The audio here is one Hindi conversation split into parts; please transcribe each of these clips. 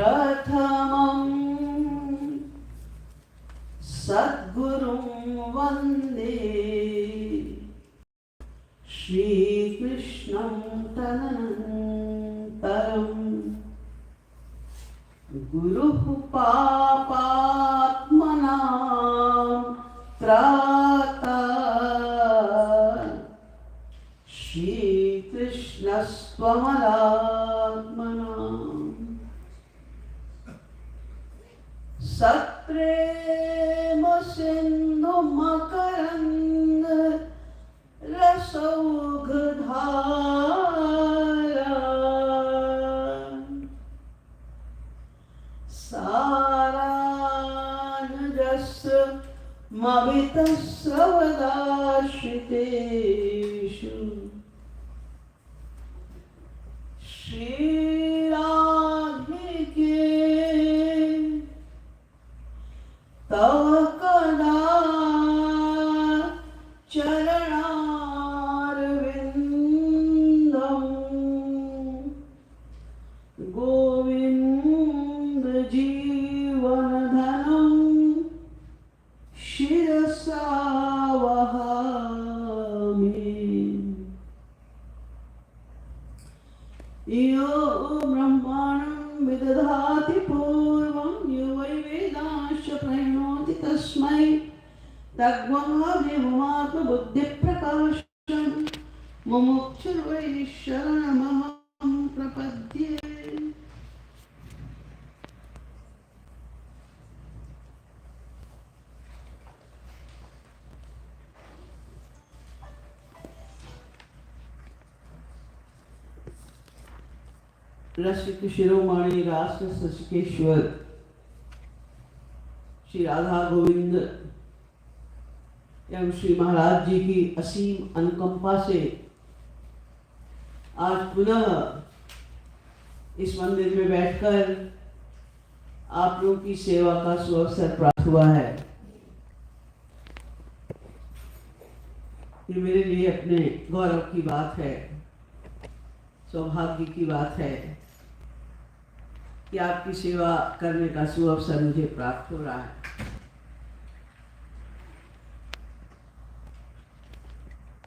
प्रथमं सद्गुरुं वन्दे श्रीकृष्णं तदनन्तरं गुरुः पापात्मनां त्राता श्रीकृष्णस्त्वमलात्मनाम् सत्प्रेम सिन्धु मकरन्द रसौघधारा सारानजस् मवितस्रवदाश्रितेषु श्रीराधिके तव कदा चरणारविन्दं गोविन्द जीवनधनं शिरसा वहामि। यो ब्रह्माणं विदधाति पूर्वं यो वै वेदांश्च प्रणोति तस्मै तद्ब्रह्मविभवात्मबुद्धिप्रकाशं मुमुक्षुर्वै शरणमहं प्रपद्ये। रसिक शिरोमणि रास शशिकेश्वर श्री राधा गोविंद एवं श्री महाराज जी की असीम अनुकंपा से आज पुनः इस मंदिर में बैठकर आप लोगों की सेवा का सुअवसर प्राप्त हुआ है। ये मेरे लिए अपने गौरव की बात है, सौभाग्य की बात है कि आपकी सेवा करने का सुअवसर मुझे प्राप्त हो रहा है।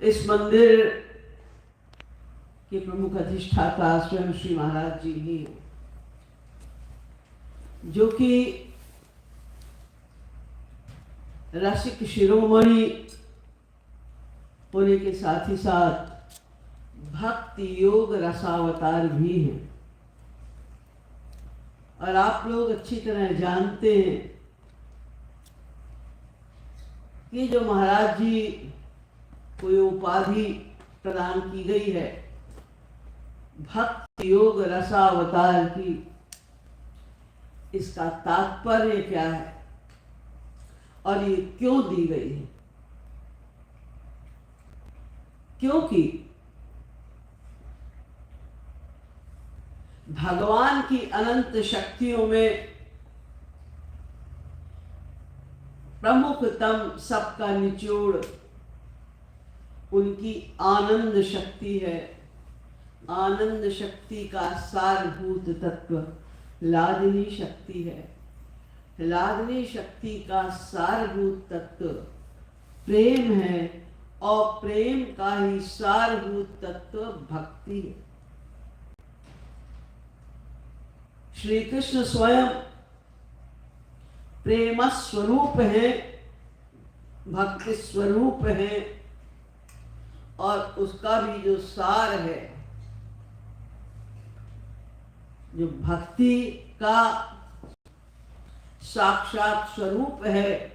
इस मंदिर के प्रमुख अधिष्ठाता स्वयं श्री महाराज जी ही, जो कि रसिक शिरोमणि होने के साथ ही साथ भक्ति योग रसावतार भी हैं। और आप लोग अच्छी तरह जानते हैं कि जो महाराज जी को ये उपाधि प्रदान की गई है भक्ति योग रसावतार की, इसका तात्पर्य क्या है और ये क्यों दी गई है? क्योंकि भगवान की अनंत शक्तियों में प्रमुखतम सबका निचोड़ उनकी आनंद शक्ति है। आनंद शक्ति का सारभूत तत्व लादनी शक्ति है। लादनी शक्ति का सारभूत तत्व प्रेम है और प्रेम का ही सारभूत तत्व भक्ति है। श्री कृष्ण स्वयं प्रेम स्वरूप है, भक्ति स्वरूप है और उसका भी जो सार है, जो भक्ति का साक्षात स्वरूप है,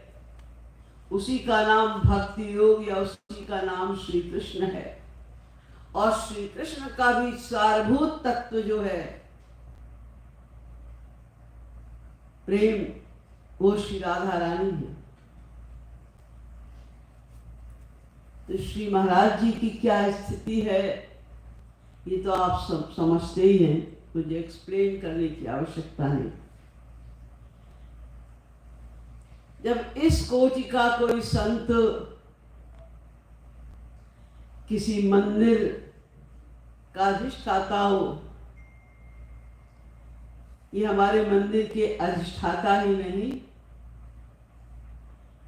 उसी का नाम भक्ति योग या उसी का नाम श्री कृष्ण है। और श्री कृष्ण का भी सारभूत तत्व जो है प्रेम, वो श्री राधा रानी है। तो श्री महाराज जी की क्या स्थिति है ये तो आप सब समझते ही हैं, मुझे एक्सप्लेन करने की आवश्यकता नहीं। जब इस कोटि का कोई संत किसी मंदिर का अधिष्ठाता हो ये हमारे मंदिर के अधिष्ठाता ही नहीं,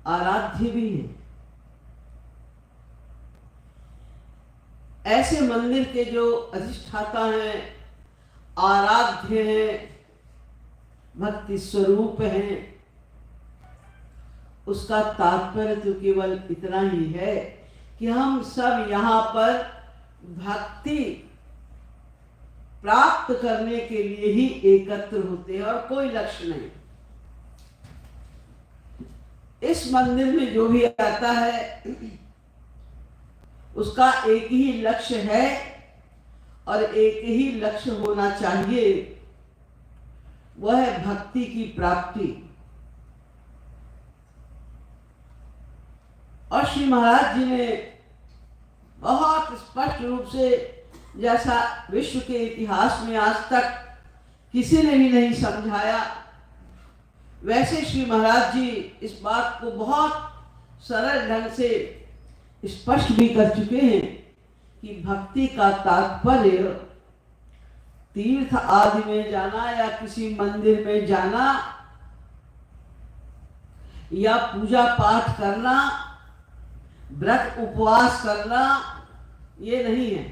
आराध्य भी हैं। ऐसे मंदिर के जो अधिष्ठाता हैं, आराध्य हैं, भक्ति स्वरूप हैं, उसका तात्पर्य तो केवल इतना ही है कि हम सब यहाँ पर भक्ति प्राप्त करने के लिए ही एकत्र होते हैं और कोई लक्ष्य नहीं। इस मंदिर में जो भी आता है उसका एक ही लक्ष्य है और एक ही लक्ष्य होना चाहिए, वह है भक्ति की प्राप्ति। और श्री महाराज जी ने बहुत स्पष्ट रूप से, जैसा विश्व के इतिहास में आज तक किसी ने भी नहीं समझाया, वैसे श्री महाराज जी इस बात को बहुत सरल ढंग से स्पष्ट भी कर चुके हैं कि भक्ति का तात्पर्य तीर्थ आदि में जाना या किसी मंदिर में जाना या पूजा पाठ करना, व्रत उपवास करना, ये नहीं है।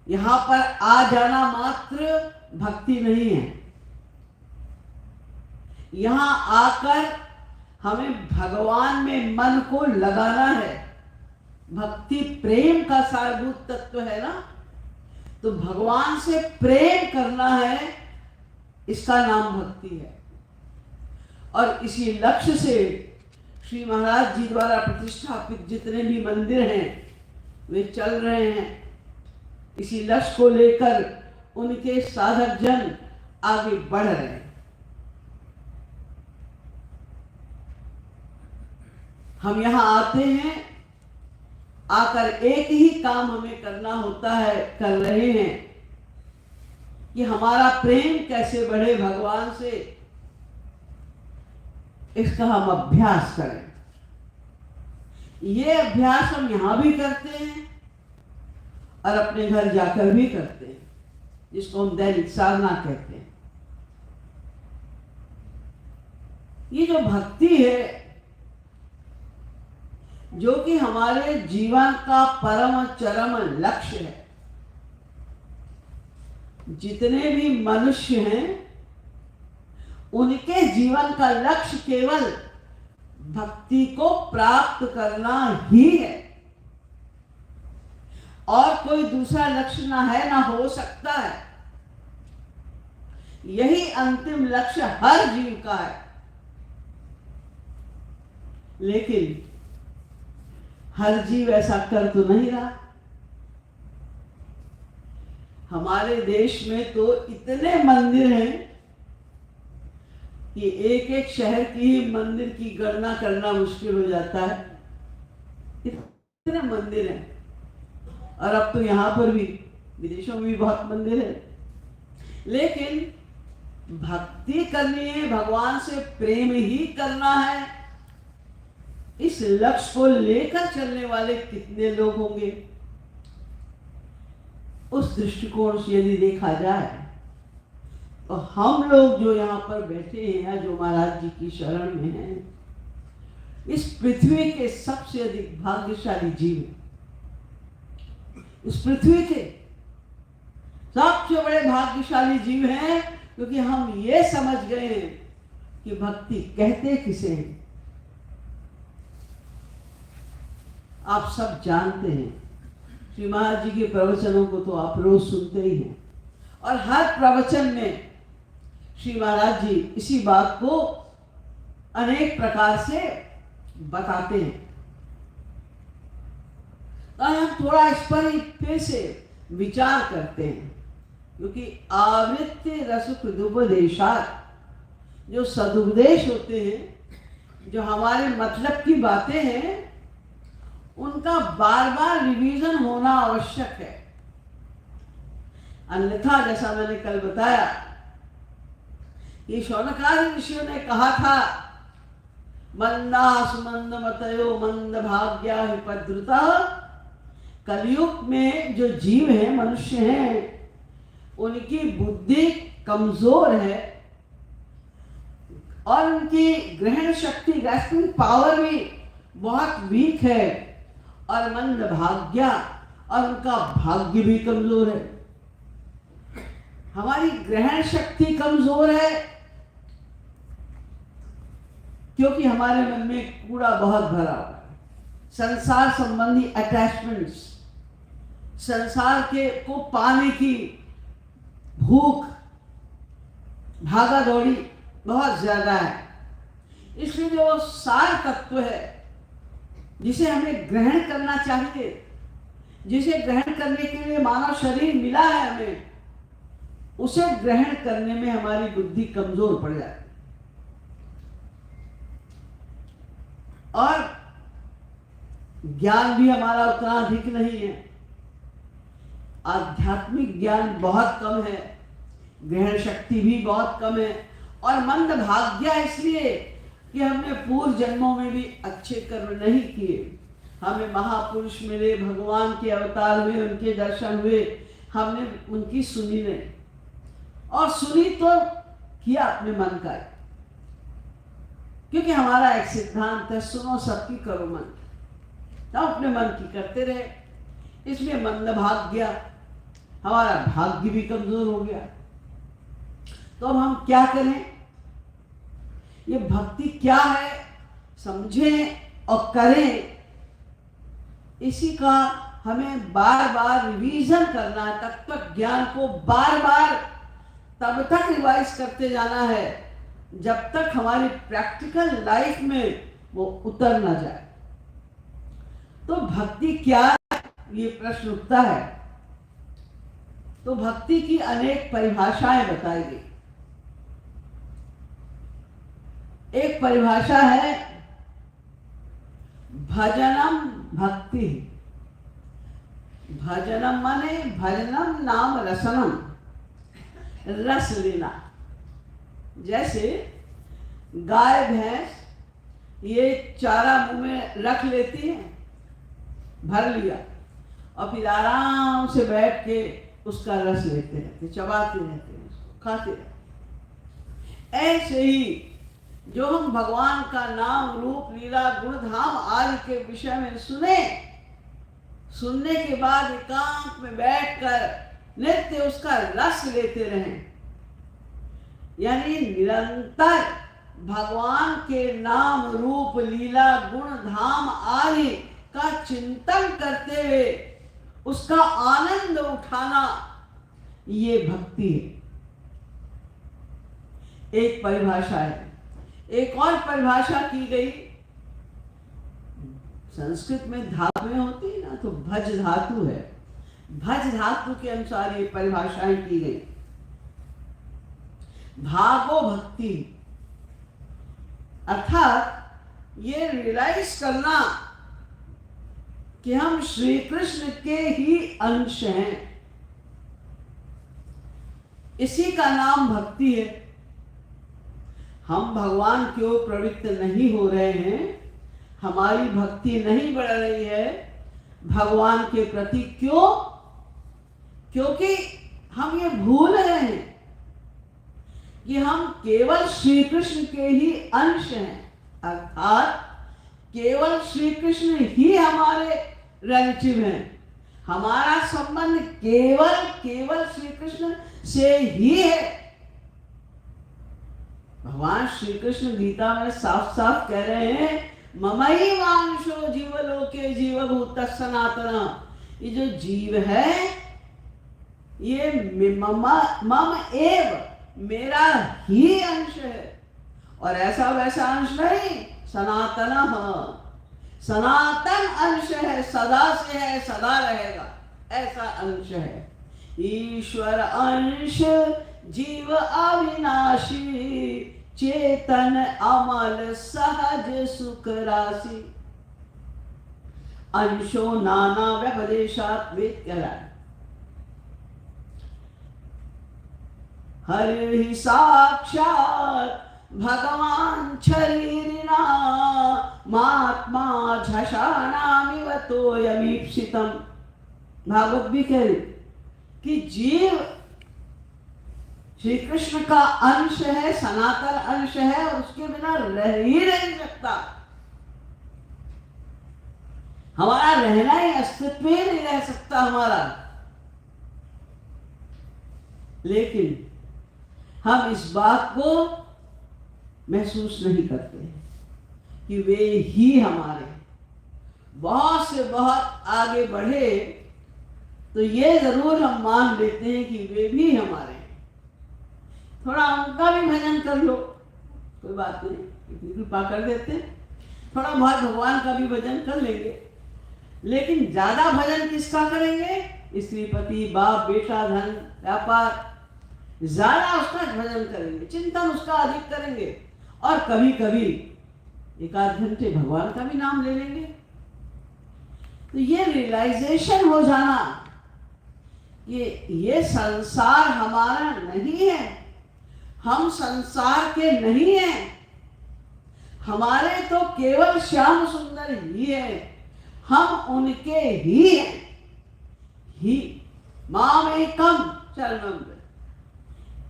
यहां पर आ जाना मात्र भक्ति नहीं है। यहां आकर हमें भगवान में मन को लगाना है। भक्ति प्रेम का सारभूत तत्व है ना, तो भगवान से प्रेम करना है, इसका नाम भक्ति है। और इसी लक्ष्य से श्री महाराज जी द्वारा प्रतिष्ठापित जितने भी मंदिर हैं वे चल रहे हैं। इसी लक्ष्य को लेकर उनके साधक जन आगे बढ़ रहे हैं। हम यहाँ आते हैं, आकर एक ही काम हमें करना होता है, कर रहे हैं कि हमारा प्रेम कैसे बढ़े भगवान से, इसका हम अभ्यास करें। ये अभ्यास हम यहां भी करते हैं और अपने घर जाकर भी करते हैं, जिसको हम दैनिक साधना कहते हैं। ये जो भक्ति है, जो कि हमारे जीवन का परम चरम लक्ष्य है, जितने भी मनुष्य हैं उनके जीवन का लक्ष्य केवल भक्ति को प्राप्त करना ही है, और कोई दूसरा लक्ष्य ना है ना हो सकता है। यही अंतिम लक्ष्य हर जीव का है। लेकिन हर जीव ऐसा कर तो नहीं रहा। हमारे देश में तो इतने मंदिर हैं कि एक एक शहर की ही मंदिर की गणना करना मुश्किल हो जाता है। इतने मंदिर हैं, और अब तो यहाँ पर भी, विदेशों में भी बहुत मंदिर है। लेकिन भक्ति करनी है, भगवान से प्रेम ही करना है, इस लक्ष्य को लेकर चलने वाले कितने लोग होंगे? उस दृष्टिकोण से यदि देखा जाए तो हम लोग जो यहाँ पर बैठे हैं, जो महाराज जी की शरण में हैं, इस पृथ्वी के सबसे अधिक भाग्यशाली जीव हैं। इस पृथ्वी के सबसे बड़े भाग्यशाली जीव हैं, क्योंकि हम ये समझ गए हैं कि भक्ति कहते किसे हैं। आप सब जानते हैं, श्री महाराज जी के प्रवचनों को तो आप रोज सुनते ही हैं, और हर प्रवचन में श्री महाराज जी इसी बात को अनेक प्रकार से बताते हैं। तो हम थोड़ा इस पर फिर से विचार करते हैं, क्योंकि आवृत्ति रसोपदेशात्, जो सदुपदेश होते हैं, जो हमारे मतलब की बातें हैं, उनका बार बार रिवीजन होना आवश्यक है। अन्यथा जैसा मैंने कल बताया कि शौनकादि ऋषियों ने कहा था, मंदास मंद मतयो मंद भाग्या विपद्रुता, कलयुग में जो जीव हैं, मनुष्य हैं, उनकी बुद्धि कमजोर है और उनकी ग्रहण शक्ति ग्रैस्पिंग पावर भी बहुत वीक है और मंद भाग्य और उनका भाग्य भी कमजोर है। हमारी ग्रहण शक्ति कमजोर है क्योंकि हमारे मन में कूड़ा बहुत भरा हुआ है, संसार संबंधी अटैचमेंट्स, संसार के को पाने की भूख, भागा दौड़ी बहुत ज्यादा है। इसलिए जो सार तत्व है जिसे हमें ग्रहण करना चाहिए, जिसे ग्रहण करने के लिए मानव शरीर मिला है हमें, उसे ग्रहण करने में हमारी बुद्धि कमजोर पड़ जाती है। और ज्ञान भी हमारा उतना अधिक नहीं है, आध्यात्मिक ज्ञान बहुत कम है, ग्रहण शक्ति भी बहुत कम है और मंद भाग्य इसलिए कि हमने पूर्व जन्मों में भी अच्छे कर्म नहीं किए। हमें महापुरुष मिले, भगवान के अवतार हुए, उनके दर्शन हुए, हमने उनकी सुनी नहीं, और सुनी तो किया अपने मन का, क्योंकि हमारा एक सिद्धांत है, सुनो सबकी करो मन, तो अपने मन की करते रहे। इसलिए मंद भाग्य, हमारा भाग्य भी कमजोर हो गया। तो अब हम क्या करें? ये भक्ति क्या है समझें और करें, इसी का हमें बार बार रिवीजन करना है। तत्व ज्ञान को बार बार तब तक रिवाइज करते जाना है जब तक हमारी प्रैक्टिकल लाइफ में वो उतर ना जाए। तो भक्ति क्या है, ये प्रश्न उठता है। तो भक्ति की अनेक परिभाषाएं बताई गई। एक परिभाषा है भजनम भक्ति। भजनम माने भजनम नाम रसनम, रस लेना। जैसे गाय भैंस ये चारा मुंह में रख लेती है, भर लिया, और फिर आराम से बैठ के उसका रस लेते रहते, चबाते रहते हैं, उसको खाते रहते। ऐसे ही जो हम भगवान का नाम रूप लीला गुण धाम आदि के विषय में सुनने के बाद एकांत में बैठकर नित्य उसका रस लेते रहें, यानी निरंतर भगवान के नाम रूप लीला गुण धाम आदि का चिंतन करते हुए उसका आनंद उठाना, ये भक्ति है। एक परिभाषा है। एक और परिभाषा की गई, संस्कृत में धातुएं होती है ना, तो भज धातु है। भज धातु के अनुसार ये परिभाषाएं की गई। भागो भक्ति, अर्थात ये रियलाइज करना कि हम श्री कृष्ण के ही अंश हैं, इसी का नाम भक्ति है। हम भगवान क्यों प्रवृत्त नहीं हो रहे हैं, हमारी भक्ति नहीं बढ़ रही है भगवान के प्रति, क्यों? क्योंकि हम ये भूल रहे हैं कि हम केवल श्री कृष्ण के ही अंश हैं, अर्थात केवल श्री कृष्ण ही हमारे रिलेटिव हैं। हमारा संबंध केवल श्री कृष्ण से ही है। भगवान श्री कृष्ण गीता में साफ साफ कह रहे हैं, ममई वांशो जीवलोके जीवभूत सनातन। ये जो जीव है ये मम एव, मेरा ही अंश है, और ऐसा वैसा अंश नहीं, सनातन, सनातन अंश है, सदा से है, सदा रहेगा, ऐसा अंश है। ईश्वर अंश जीव अविनाशी, चेतन अमल सहज सुख राशि, अंशो नाना व्यपदेशात् वेत्य। हरि साक्षात् भगवान शरीरिणा, महात्मा झषाणामिव तोयमीप्सितम्। भागवत भी कह रही कि जीव श्री कृष्ण का अंश है, सनातन अंश है, और उसके बिना रह ही नहीं सकता। हमारा रहना ही, अस्तित्व ही नहीं रह सकता हमारा। लेकिन हम इस बात को महसूस नहीं करते कि वे ही हमारे, बहुत से बहुत आगे बढ़े तो ये जरूर हम मान लेते हैं कि वे भी हमारे हैं। थोड़ा उनका भी भजन कर लो, कोई बात नहीं, इतनी कृपा कर देते हैं। थोड़ा बहुत भगवान का भी भजन कर लेंगे, लेकिन ज्यादा भजन किसका करेंगे? स्त्री पति बाप बेटा धन व्यापार, ज्यादा उसका भजन करेंगे, चिंतन उसका अधिक करेंगे, और कभी कभी एक आध घंटे भगवान का भी नाम ले लेंगे। तो ये रियलाइजेशन हो जाना, ये संसार हमारा नहीं है, हम संसार के नहीं हैं, हमारे तो केवल श्याम सुंदर ही है, हम उनके ही हैं। ही मामेकम चरणम,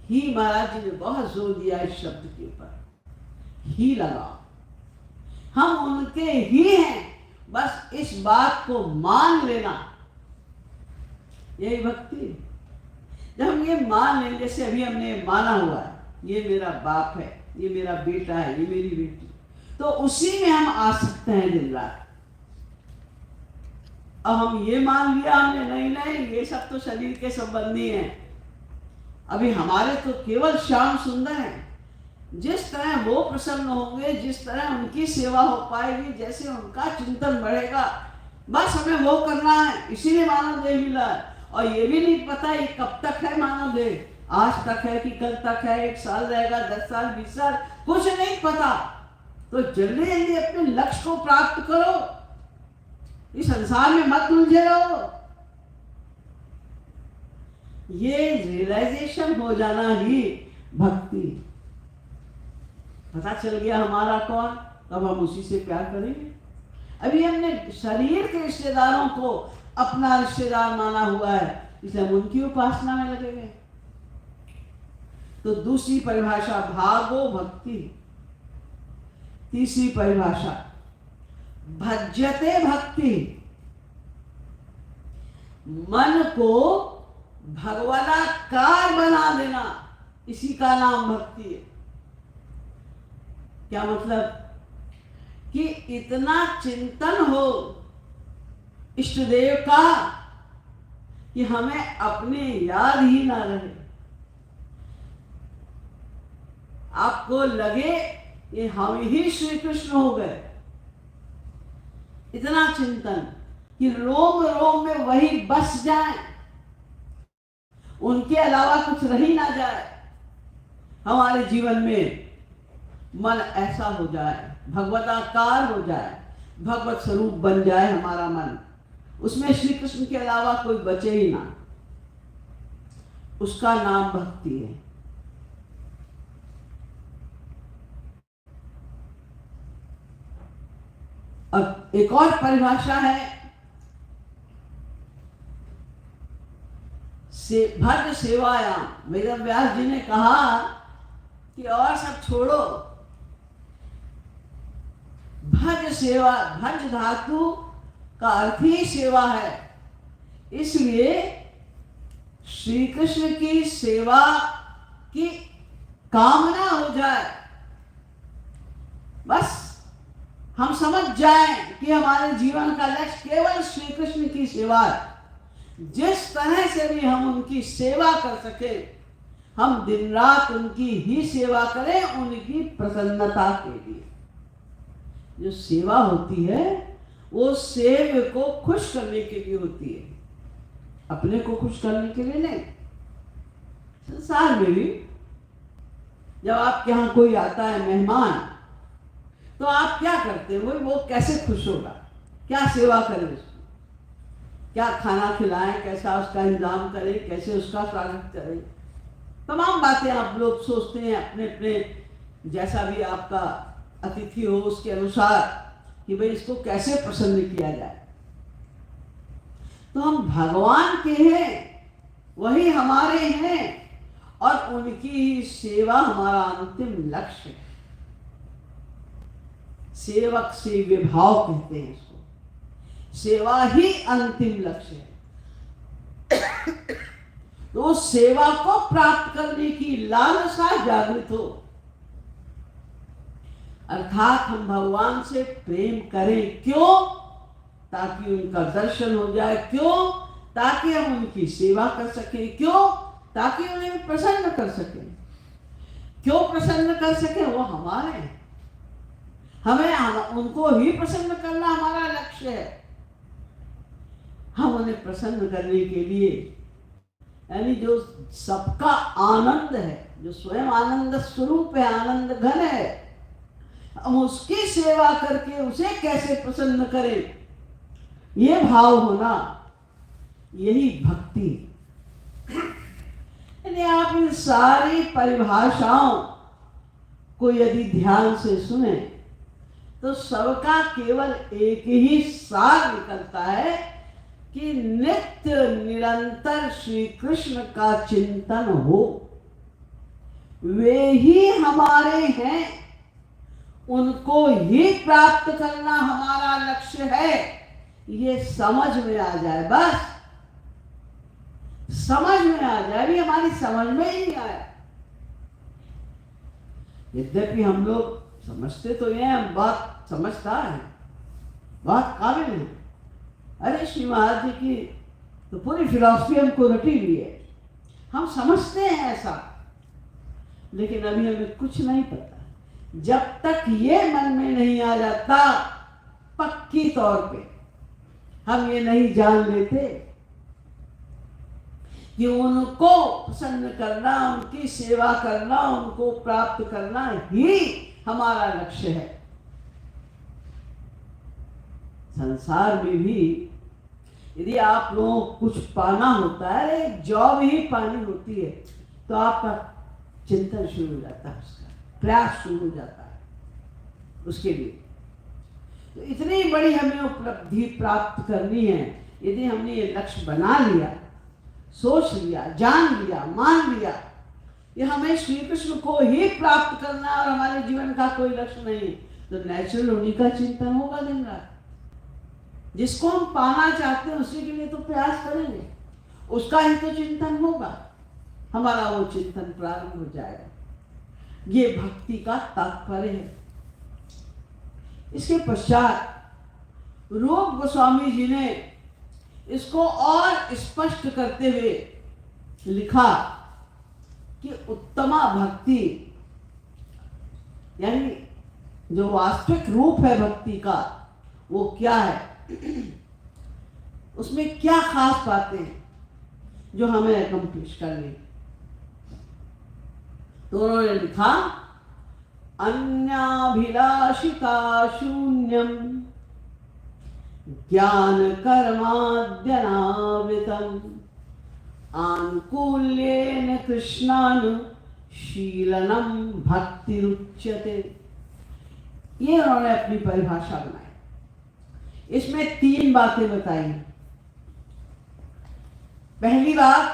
ही महाराज जी ने बहुत जोर दिया इस शब्द के ऊपर, ही लगा, हम उनके ही हैं, बस इस बात को मान लेना, यही भक्ति है। जब हम ये मान लें, जैसे अभी हमने माना हुआ है, ये मेरा बाप है, ये मेरा बेटा है, ये मेरी बेटी, तो उसी में हम आ सकते हैं दिन रात। अब हम ये मान लिया हमने, नहीं नहीं ये सब तो शरीर के संबंधी हैं, अभी हमारे तो केवल श्याम सुंदर हैं। जिस तरह वो प्रसन्न होंगे, जिस तरह उनकी सेवा हो पाएगी, जैसे उनका चिंतन बढ़ेगा, बस हमें वो करना है। इसीलिए मानव देह मिला है। और ये भी नहीं पता ये कब तक है मानव देह, आज तक है कि कल तक है, 1 साल रहेगा, 10 साल 20 साल, कुछ नहीं पता। तो जल्दी जल्दी अपने लक्ष्य को प्राप्त करो, इस संसार में मत उलझे रहो। ये रियलाइजेशन हो जाना ही भक्ति। पता चल गया हमारा कौन, तब हम उसी से प्यार करेंगे। अभी हमने शरीर के रिश्तेदारों को अपना रिश्तेदार माना हुआ है, इसलिए हम उनकी उपासना में लगे गए। तो दूसरी परिभाषा भागो भक्ति, तीसरी परिभाषा भज्यते भक्ति, मन को भगवदाकार बना देना, इसी का नाम भक्ति है। क्या मतलब? कि इतना चिंतन हो इष्ट देव का कि हमें अपने याद ही ना रहे, आपको लगे कि हम ही श्री कृष्ण हो गए। इतना चिंतन कि रोम रोम में वही बस जाए, उनके अलावा कुछ रही ना जाए। हमारे जीवन में मन ऐसा हो जाए, भगवताकार हो जाए, भगवत स्वरूप बन जाए हमारा मन, उसमें श्री कृष्ण के अलावा कोई बचे ही ना। उसका नाम भक्ति है। अब एक और परिभाषा है भज सेवायाम। वेद व्यास जी ने कहा कि और सब छोड़ो, भज सेवा, भज धातु का अर्थ ही सेवा है, इसलिए श्री कृष्ण की सेवा की कामना हो जाए, बस हम समझ जाएं कि हमारे जीवन का लक्ष्य केवल श्री कृष्ण की सेवा है। जिस तरह से भी हम उनकी सेवा कर सके, हम दिन रात उनकी ही सेवा करें, उनकी प्रसन्नता के लिए। जो सेवा होती है वो सेव को खुश करने के लिए होती है, अपने को खुश करने के लिए नहीं। संसार में भी जब आपके यहाँ कोई आता है मेहमान, तो आप क्या करते हैं? वो कैसे खुश होगा, क्या सेवा करें उसको, क्या खाना खिलाएं, कैसा उसका इंतजाम करें, कैसे उसका स्वागत करें, तमाम बातें आप लोग सोचते हैं अपने अपने, जैसा भी आपका अतिथि हो उसके अनुसार, कि भाई इसको कैसे प्रसन्न किया जाए। तो हम भगवान के हैं, वही हमारे हैं, और और उनकी ही सेवा हमारा अंतिम लक्ष्य है। सेवक से विभाव कहते हैं इसको, सेवा ही अंतिम लक्ष्य है। तो सेवा को प्राप्त करने की लालसा जागृत हो, अर्थात हम भगवान से प्रेम करें। क्यों? ताकि उनका दर्शन हो जाए। क्यों? ताकि हम उनकी सेवा कर सके। क्यों? ताकि उन्हें प्रसन्न कर सके। क्यों प्रसन्न कर सके? वो हमारे हैं, हमें उनको ही प्रसन्न करना हमारा लक्ष्य है। हम उन्हें प्रसन्न करने के लिए, यानी जो सबका आनंद है, जो स्वयं आनंद स्वरूप है, आनंद घन है, हम उसकी सेवा करके उसे कैसे प्रसन्न करें, ये भाव होना, यही भक्ति। यानी आप इन सारी परिभाषाओं को यदि ध्यान से सुने तो सबका केवल एक ही सार निकलता है कि नित्य निरंतर श्री कृष्ण का चिंतन हो। वे ही हमारे हैं, उनको ही प्राप्त करना हमारा लक्ष्य है। ये समझ में आ जाए, बस समझ में आ जाए। भी हमारी समझ में ही नहीं आया। यद्यपि हम लोग समझते तो ये हम बात समझदार है, बहुत काबिल है। अरे श्री महाराज जी की तो पूरी फिलॉसफी हमको रटी हुई है, हम समझते हैं ऐसा, लेकिन अभी हमें कुछ नहीं पता। जब तक ये मन में नहीं आ जाता पक्की तौर पे, हम ये नहीं जान लेते कि उनको प्रसन्न करना, उनकी सेवा करना, उनको प्राप्त करना ही हमारा लक्ष्य है। संसार में भी यदि आप लोगों को कुछ पाना होता है, एक जॉब ही पानी होती है, तो आपका चिंतन शुरू हो जाता है, उसका प्रयास शुरू हो जाता है उसके लिए। तो इतनी बड़ी हमें उपलब्धि प्राप्त करनी है। यदि हमने ये लक्ष्य बना लिया, सोच लिया, जान लिया, मान लिया, ये हमें श्री कृष्ण को ही प्राप्त करना और हमारे जीवन का कोई लक्ष्य नहीं, तो नेचुरल उन्हीं का चिंतन होगा दिन रात। जिसको हम पाना चाहते हैं उसी के लिए तो प्रयास करेंगे, उसका ही तो चिंतन होगा, हमारा वो चिंतन प्रारंभ हो जाएगा। ये भक्ति का तात्पर्य है। इसके पश्चात रूप गोस्वामी जी ने इसको और स्पष्ट करते हुए लिखा कि उत्तमा भक्ति, यानी जो वास्तविक रूप है भक्ति का, वो क्या है, उसमें क्या खास बातें हैं जो हमें अकम्प्लिश करनी। तो उन्होंने लिखा, अन्याभिलाषिता शून्यम ज्ञान कर्माद्यनावृतम आनुकूल्येन कृष्णानुशीलनम भक्तिरुच्यते। ये उन्होंने अपनी परिभाषा बनाई। इसमें 3 बातें बताई। पहली बात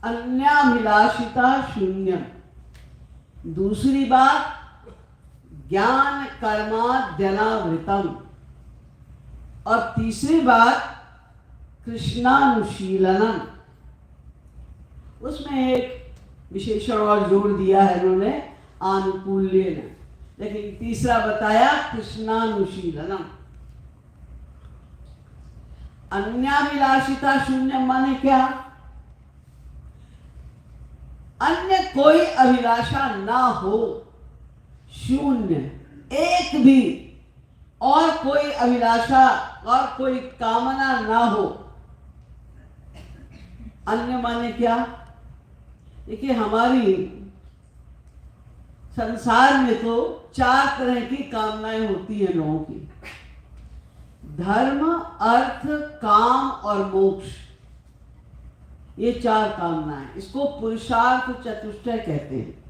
अन्याभिलाषिता शून्यम, दूसरी बात ज्ञान कर्माद्यनावृतम, और तीसरी बात कृष्णानुशीलनम। उसमें एक विशेषण और जोड़ दिया है उन्होंने, आनुकूल्येन, लेकिन तीसरा बताया कृष्णानुशीलनम। अन्याभिलाषिता शून्य माने क्या? अन्य कोई अभिलाषा ना हो, शून्य, एक भी और कोई अभिलाषा और कोई कामना ना हो। अन्य माने क्या? देखिए, हमारी संसार में तो 4 तरह की कामनाएं होती हैं लोगों की, धर्म, अर्थ, काम और मोक्ष। ये 4 कामनाएं, इसको पुरुषार्थ चतुष्टय कहते हैं।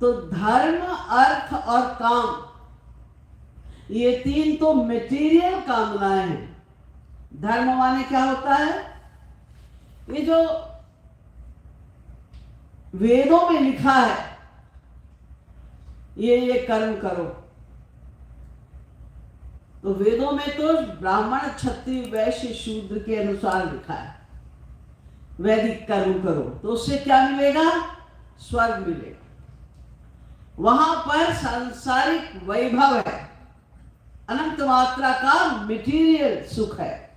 तो धर्म, अर्थ और काम, ये 3 तो मेटीरियल कामनाएं हैं। धर्म माने क्या होता है? ये जो वेदों में लिखा है ये कर्म करो, तो वेदों में तो ब्राह्मण क्षत्रिय वैश्य शूद्र के अनुसार लिखा है वैदिक कर्म करो, तो उससे क्या मिलेगा? स्वर्ग मिलेगा। वहां पर सांसारिक वैभव है, अनंत मात्रा का मटेरियल सुख है,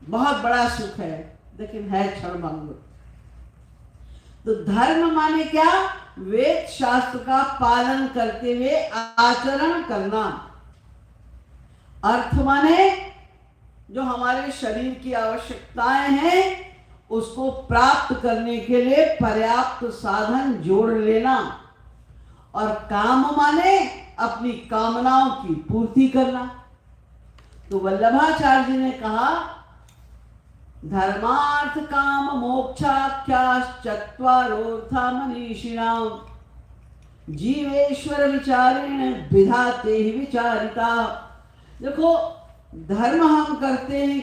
बहुत बड़ा सुख है, लेकिन है क्षणभंगुर। तो धर्म माने क्या? वेद शास्त्र का पालन करते हुए आचरण करना। अर्थ माने जो हमारे शरीर की आवश्यकताएं हैं उसको प्राप्त करने के लिए पर्याप्त साधन जोड़ लेना। और काम माने अपनी कामनाओं की पूर्ति करना। तो वल्लभाचार्य जी ने कहा धर्मार्थ काम मोक्षाख्याश्चत्वारोऽर्था मनीषिणां जीवेश्वर विचारेण विधाते ही विचारिता। देखो धर्म हम करते हैं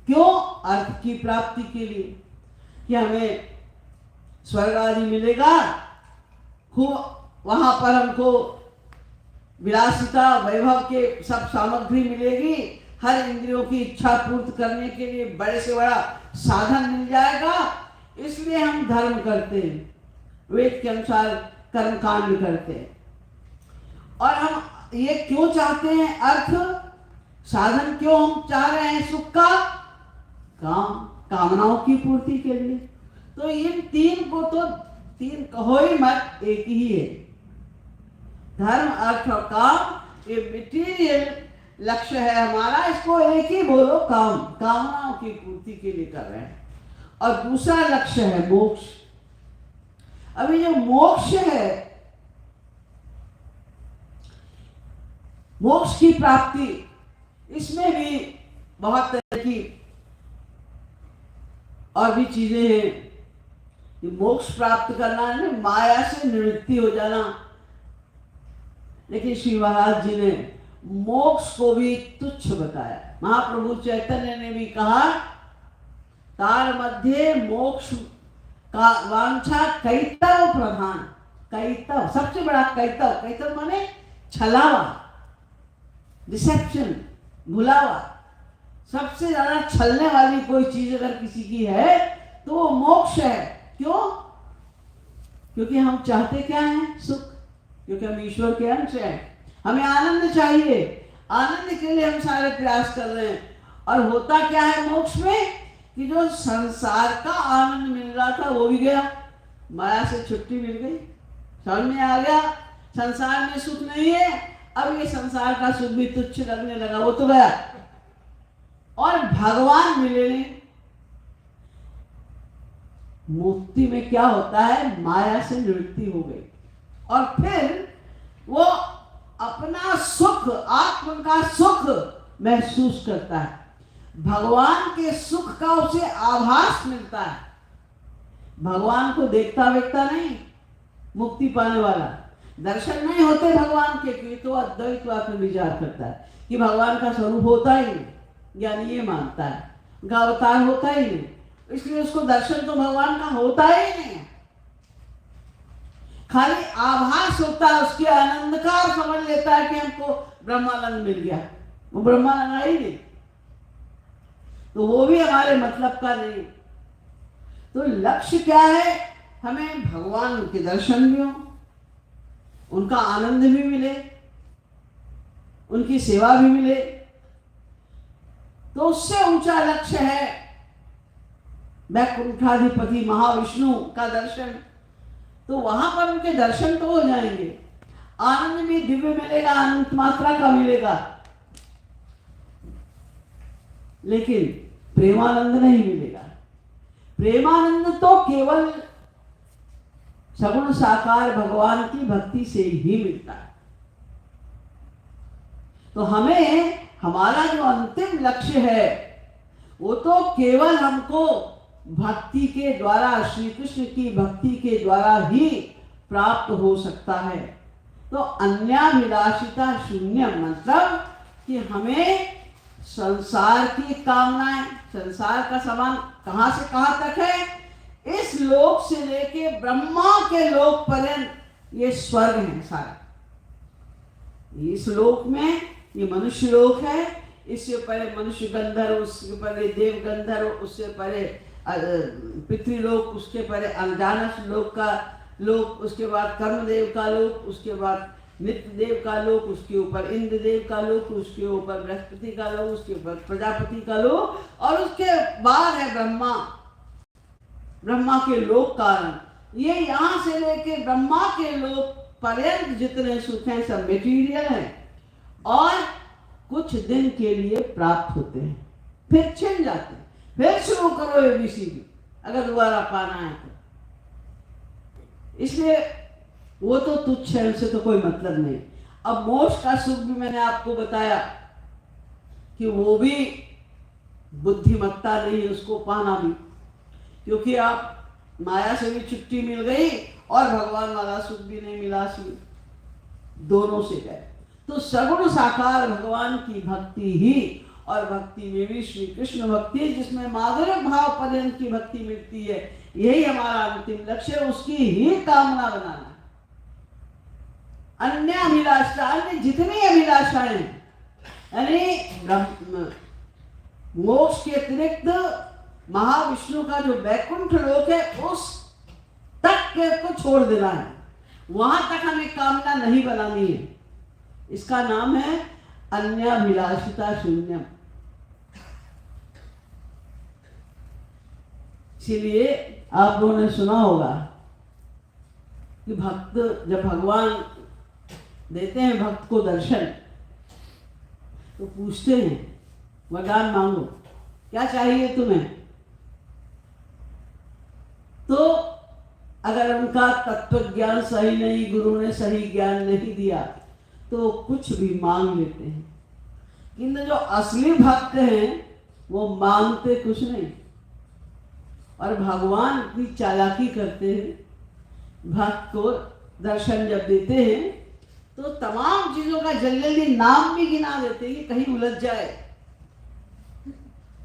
क्यों? अर्थ की प्राप्ति के लिए, कि हमें स्वर्ग आदि मिलेगा, खूब वहां पर हमको विलासिता वैभव के सब सामग्री मिलेगी, हर इंद्रियों की इच्छा पूर्ति करने के लिए बड़े से बड़ा साधन मिल जाएगा, इसलिए हम धर्म करते हैं, वेद के अनुसार कर्म कांड करते हैं। और हम ये क्यों चाहते हैं? अर्थ साधन क्यों हम चाह रहे हैं? सुख का कामनाओं की पूर्ति के लिए। तो इन तीन को तो तीन कहो ही मत, एक ही है। धर्म अर्थ और काम, ये मटेरियल लक्ष्य है हमारा, इसको एक ही बोलो, काम, कामनाओं की पूर्ति के लिए कर रहे हैं। और दूसरा लक्ष्य है मोक्ष। अभी जो मोक्ष है, मोक्ष की प्राप्ति, इसमें भी बहुत तरह की और भी चीजें हैं। मोक्ष प्राप्त करना है माया से निवृत्ति हो जाना, लेकिन श्री महाराज जी ने मोक्ष को भी तुच्छ बताया। महाप्रभु चैतन्य ने भी कहा तार मध्य मोक्ष का वांछा कैतव प्रधान। कैतव सबसे बड़ा कैतव, कैतव माने छलावा, डिसेप्शन, भुलावा। सबसे ज्यादा छलने वाली कोई चीज अगर किसी की है तो वो मोक्ष है। क्यों? क्योंकि हम चाहते क्या है? सुख, क्योंकि हम ईश्वर के अंश हैं, हमें आनंद चाहिए, आनंद के लिए हम सारे प्रयास कर रहे हैं। और होता क्या है मोक्ष में कि जो संसार का आनंद मिल रहा था वो भी गया, माया से छुट्टी मिल गई, समझ में आ गया संसार में सुख नहीं है, अब ये संसार का सुख भी तुच्छ लगने लगा, वो तो गया। और भगवान मिले नहीं। मुक्ति में क्या होता है? माया से निवृत्ति हो गई और फिर वो अपना सुख, आत्म का सुख महसूस करता है। भगवान के सुख का उसे आभास मिलता है। भगवान को देखता वेखता नहीं मुक्ति पाने वाला, दर्शन नहीं होते भगवान के, क्योंकि तो अद्वैतवाद में विचार करता है कि भगवान का स्वरूप होता ही नहीं, यानी ये मानता है उनका अवतार होता ही नहीं, इसलिए उसको दर्शन तो भगवान का होता ही नहीं है, खाली आभास होता है उसके आनंद का, और समझ लेता है कि हमको ब्रह्मानंद मिल गया। वो ब्रह्मानंद ही नहीं, तो वो भी हमारे मतलब का नहीं। तो लक्ष्य क्या है? हमें भगवान के दर्शन भी हो, उनका आनंद भी मिले, उनकी सेवा भी मिले। तो उससे ऊंचा लक्ष्य है वैकुंठाधिपति महाविष्णु का दर्शन। तो वहां पर उनके दर्शन तो हो जाएंगे, आनंद भी दिव्य मिलेगा, अनंत मात्रा का मिलेगा, लेकिन प्रेमानंद नहीं मिलेगा। प्रेमानंद तो केवल सगुण साकार भगवान की भक्ति से ही मिलता है। तो हमें हमारा जो अंतिम लक्ष्य है वो तो केवल हमको भक्ति के द्वारा, श्री कृष्ण की भक्ति के द्वारा ही प्राप्त हो सकता है। तो अन्याभिलाषिता शून्य मतलब कि हमें संसार की कामनाएं, संसार का सामान कहां से कहां तक है, इस लोक से लेके ब्रह्मा के लोक पर्यंत ये स्वर्ग है सारा। इस लोक में ये मनुष्य लोक है, इससे परे मनुष्य गंधर्व, उसके परे देव गंधर्व, उससे परे पितृलोक, उसके परे अनजानस लोक का लोक, उसके बाद कर्मदेव का लोक, उसके बाद नित्य देव का लोक, उसके ऊपर इंद्र देव का लोक, उसके ऊपर बृहस्पति का लोक, उसके ऊपर प्रजापति का लोक, और उसके बाद है ब्रह्मा, ब्रह्मा के लोक कारण। ये यहाँ से लेके ब्रह्मा के लोक पर्यंत जितने सुख हैं सब मेटीरियल हैं और कुछ दिन के लिए प्राप्त होते हैं, फिर छिन जाते हैं। फिर शुरू करो ABCD अगर दोबारा पाना है तो। इसलिए वो तो तुच्छ है, उनसे तो कोई मतलब नहीं। अब मोक्ष का सुख भी मैंने आपको बताया कि वो भी बुद्धिमत्ता नहीं है उसको पाना भी, क्योंकि आप माया से भी छुट्टी मिल गई और भगवान वाला सुख भी नहीं मिला, दोनों से गए। तो सगुण साकार भगवान की भक्ति ही, और भक्ति में भी श्री कृष्ण भक्ति जिसमें माधुर्य भाव पर्यंत की भक्ति मिलती है, यही हमारा अंतिम लक्ष्य है, उसकी ही कामना बनाना। अन्य अभिलाषा, अन्य जितनी अभिलाषाएं यानी मोक्ष के अतिरिक्त महाविष्णु का जो वैकुंठ लोक है उस तक को छोड़ देना है, वहां तक हमें कामना नहीं बनानी है। इसका नाम है अन्याभिलाषिता शून्यम। इसीलिए आप लोगों ने सुना होगा कि भक्त जब भगवान देते हैं भक्त को दर्शन तो पूछते हैं वरदान मांगो, क्या चाहिए तुम्हें? तो अगर उनका तत्व ज्ञान सही नहीं, गुरु ने सही ज्ञान नहीं दिया तो कुछ भी मांग लेते हैं। किंतु जो असली भक्त हैं वो मांगते कुछ नहीं, और भगवान की चालाकी करते हैं। भक्त को दर्शन जब देते हैं तो तमाम चीजों का जल्दी नाम भी गिना देते हैं कि कहीं उलझ जाए।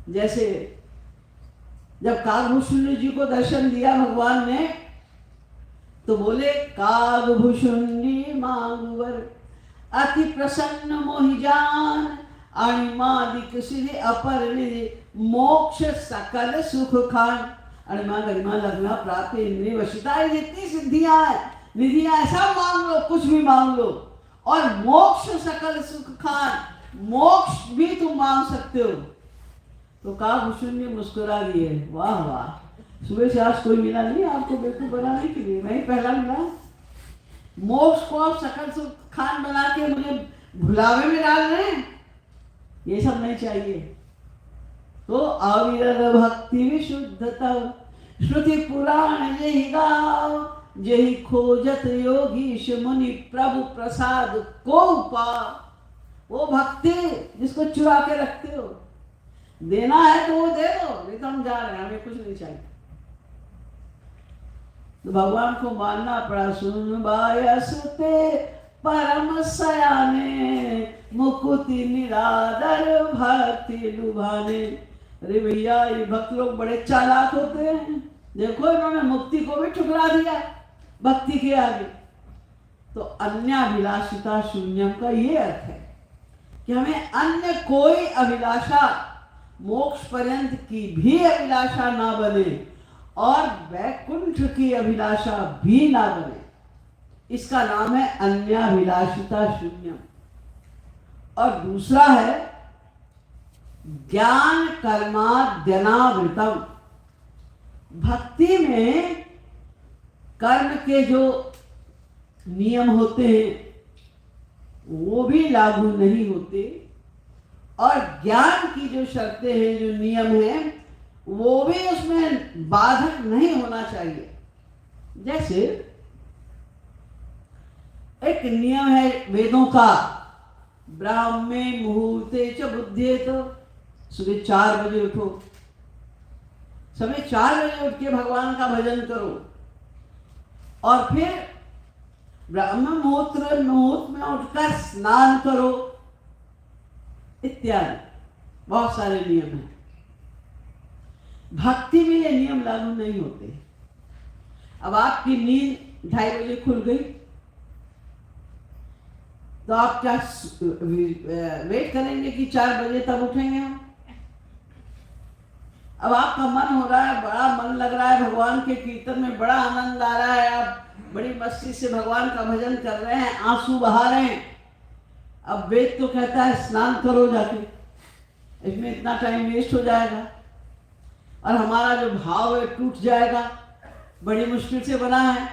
जैसे जब कागभूषुंडी जी को दर्शन दिया भगवान ने तो बोले कागभूषुंडी मांगवर अति प्रसन्न मोहिजान अणिमादिक सिद्धि अपरिणि मोक्ष सकल सुख खान। अणिमा गरिमा लग्ना प्राप्त इंद्रिय वशिता, ये जितनी सिद्धियां हैं निधियां ऐसा मांग लो, कुछ भी मांग लो, और मोक्ष सकल सुख खान, मोक्ष भी तुम मांग सकते हो। तो कागभूषुंडी ने मुस्कुरा दिए, वाह वाह, सुबह से आज कोई मिला नहीं आपको बेवकूफ बनाने के लिए, मैं ही पहला मिला। मोक्ष को आप सकल सुख खान बना के मुझे भुलावे में डाल रहे हैं, ये सब नहीं चाहिए। तो अविरल भक्ति विशुद्धता श्रुति पुराण यही गाओ, यही खोजत योगीश मुनि प्रभु प्रसाद को पा। वो भक्ति जिसको चुरा के रखते हो, देना है तो वो दे दो, नहीं तो हम जा रहे हैं, हमें कुछ नहीं चाहिए। तो भगवान को मानना पड़ा। सुन बायसते परम सयाने मुकुति निरादर भक्ति लुभाने। अरे भैया ये भक्त लोग बड़े चालाक होते हैं, देखो इन्होंने मुक्ति को भी ठुकरा दिया भक्ति के आगे। तो अन्याभिलाषिता शून्यम का ये अर्थ है कि हमें अन्य कोई अभिलाषा, मोक्ष पर्यंत की भी अभिलाषा ना बने और वैकुंठ की अभिलाषा भी ना बने। इसका नाम है अन्याभिलाषिता शून्यम। और दूसरा है ज्ञान कर्माद्यनावृतम। भक्ति में कर्म के जो नियम होते हैं वो भी लागू नहीं होते, और ज्ञान की जो शर्तें हैं, जो नियम हैं, वो भी उसमें बाधक नहीं होना चाहिए। जैसे एक नियम है वेदों का, ब्राह्मे मुहूर्ते च बुद्धेत, सुबह 4 बजे उठो, समय 4 बजे उठ के भगवान का भजन करो, और फिर ब्रह्म मुहूर्त में उठकर स्नान करो, इत्यादि बहुत सारे नियम हैं। भक्ति में ये नियम लागू नहीं होते। अब आपकी नींद 2:30 बजे खुल गई तो आप क्या वेट करेंगे कि 4 बजे तब उठेंगे हम? अब आपका मन हो रहा है, बड़ा मन लग रहा है, भगवान के कीर्तन में बड़ा आनंद आ रहा है, आप बड़ी मस्ती से भगवान का भजन कर रहे हैं, आंसू बहा रहे हैं। अब वेद तो कहता है स्नान करो जाके, इसमें इतना टाइम वेस्ट हो जाएगा और हमारा जो भाव है टूट जाएगा, बड़ी मुश्किल से बना है।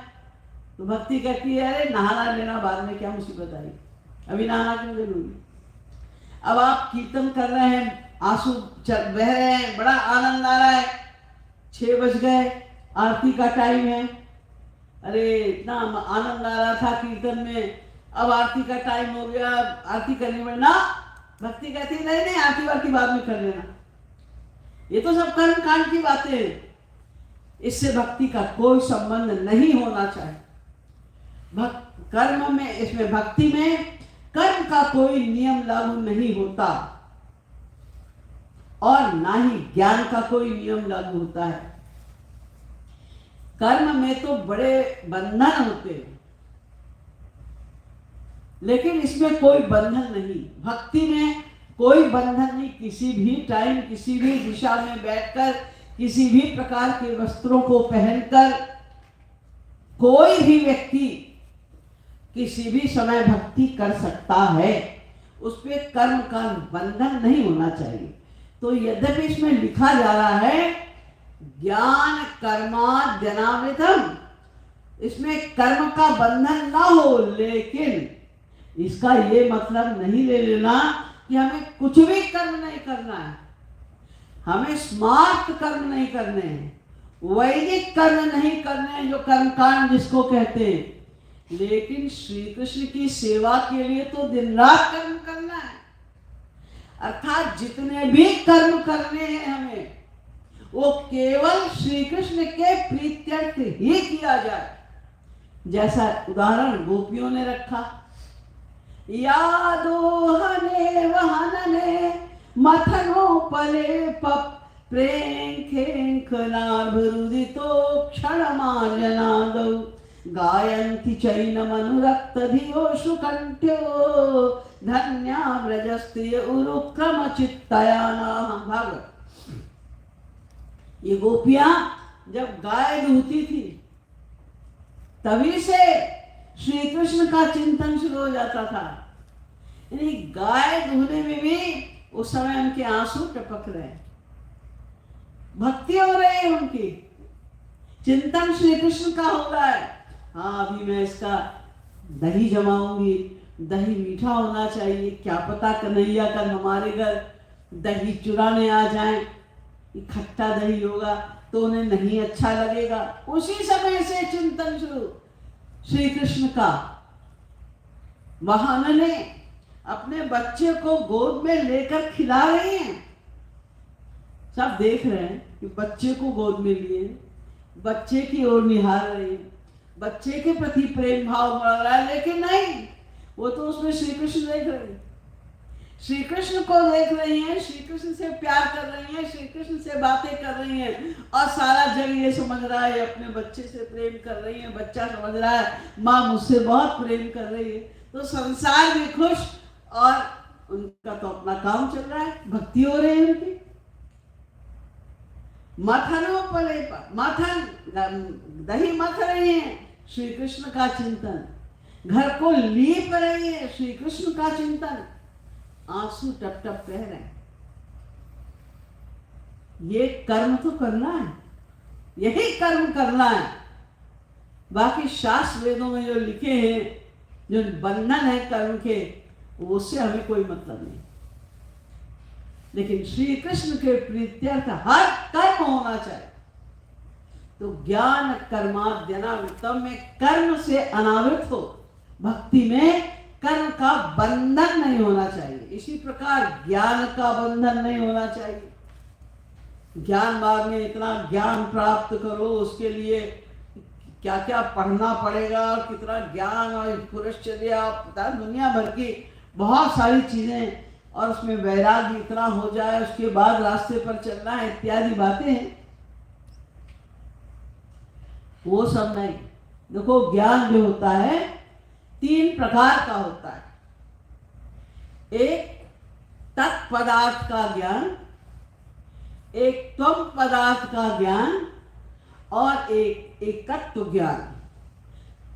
तो भक्ति कहती है अरे नहाना लेना बाद में, क्या मुसीबत आई, अभी नहाना क्यों जरूरी। अब आप कीर्तन कर रहे हैं, आंसू बह रहे हैं, बड़ा आनंद आ रहा है, 6 बज गए, आरती का टाइम है, अरे इतना आनंद आ रहा था कीर्तन में, अब आरती का टाइम हो गया, आरती करने में ना, भक्ति कहती है नहीं नहीं आरती वारती बाद में कर लेना। ये तो सब कर्म कांड की बातें हैं, इससे भक्ति का कोई संबंध नहीं होना चाहिए। कर्म में, इसमें भक्ति में कर्म का कोई नियम लागू नहीं होता और ना ही ज्ञान का कोई नियम लागू होता है। कर्म में तो बड़े बंधन होते हैं, लेकिन इसमें कोई बंधन नहीं। भक्ति में कोई बंधन नहीं, किसी भी टाइम, किसी भी दिशा में बैठकर, किसी भी प्रकार के वस्त्रों को पहनकर कोई भी व्यक्ति किसी भी समय भक्ति कर सकता है, उस पर कर्म का बंधन नहीं होना चाहिए। तो यद्यपि इसमें लिखा जा रहा है ज्ञान कर्माद्यनावृतम, इसमें कर्म का बंधन ना हो, लेकिन इसका ये मतलब नहीं ले लेना कि हमें कुछ भी कर्म नहीं करना है, हमें स्मार्ट कर्म नहीं करने हैं, वैदिक कर्म नहीं करने हैं, जो कर्मकांड जिसको कहते हैं। लेकिन श्री कृष्ण की सेवा के लिए तो दिन रात कर्म करना है, अर्थात जितने भी कर्म करने हैं हमें, वो केवल श्री कृष्ण के प्रीत्यर्थ ही किया जाए। जैसा उदाहरण गोपियों ने रखा, यादोहने वहनने मथनोपले पप प्रेंखेंखनाभरुदितो क्षणमाजनादौ गायन्ति चैनमनुरक्त धियोषु कंठ्यो धन्या व्रजस्त्रिय उरुक्रम चित्तयाना। भागवत। ये गोपियां जब गाय दूहती थी तभी से श्री कृष्ण का चिंतन शुरू हो जाता था। यानी गाय दूहने में भी उस समय उनके आंसू टपक रहे हैं, भक्ति हो रही है उनकी, चिंतन श्री कृष्ण का हो रहा है। हाँ अभी मैं इसका दही जमाऊंगी, दही मीठा होना चाहिए, क्या पता कन्हैया कल हमारे घर दही चुराने आ जाए, खट्टा दही होगा तो उन्हें नहीं अच्छा लगेगा। उसी समय से चिंतन शुरू श्री कृष्ण का। वहां ने अपने बच्चे को गोद में लेकर खिला रही हैं, सब देख रहे हैं कि बच्चे को गोद में लिए, बच्चे की ओर निहार रही है, बच्चे के प्रति प्रेम भाव बढ़ रहा है, लेकिन नहीं, वो तो उसमें श्री कृष्ण देख रही है, श्री कृष्ण को देख रही हैं, श्री कृष्ण से प्यार कर रही हैं, श्री कृष्ण से बातें कर रही हैं, और सारा जग ये समझ रहा है अपने बच्चे से प्रेम कर रही है, बच्चा समझ रहा है माँ मुझसे बहुत प्रेम कर रही है, तो संसार भी खुश और उनका तो अपना काम चल रहा है, भक्ति हो रही है उनकी। मथनोपले पर, मथन दही मथ रही है, श्री कृष्ण का चिंतन, घर को लीप रही है, श्री कृष्ण का चिंतन, आंसू टप टप बह रहे हैं। ये कर्म तो करना है, यही कर्म करना है। बाकी शास्त्र वेदों में जो लिखे हैं, जो बंधन है कर्म के, उससे हमें कोई मतलब नहीं। लेकिन श्री कृष्ण के प्रीत्यर्थ हर कर्म होना चाहिए। तो ज्ञान कर्माद्यनावृतम में कर्म से अनावृत हो, भक्ति में कर्म का बंधन नहीं होना चाहिए। इसी प्रकार ज्ञान का बंधन नहीं होना चाहिए। ज्ञान मार्ग में इतना ज्ञान प्राप्त करो, उसके लिए क्या क्या पढ़ना पड़ेगा, और कितना ज्ञान और पुरश्चर्या, दुनिया भर की बहुत सारी चीजें, और उसमें वैराग्य इतना हो जाए, उसके बाद रास्ते पर चलना है, इत्यादि बातें हैं। वो सब नहीं। देखो ज्ञान जो होता है 3 प्रकार का होता है। एक तत्पदार्थ का ज्ञान, एक त्वम पदार्थ का ज्ञान और एक एकत्व ज्ञान।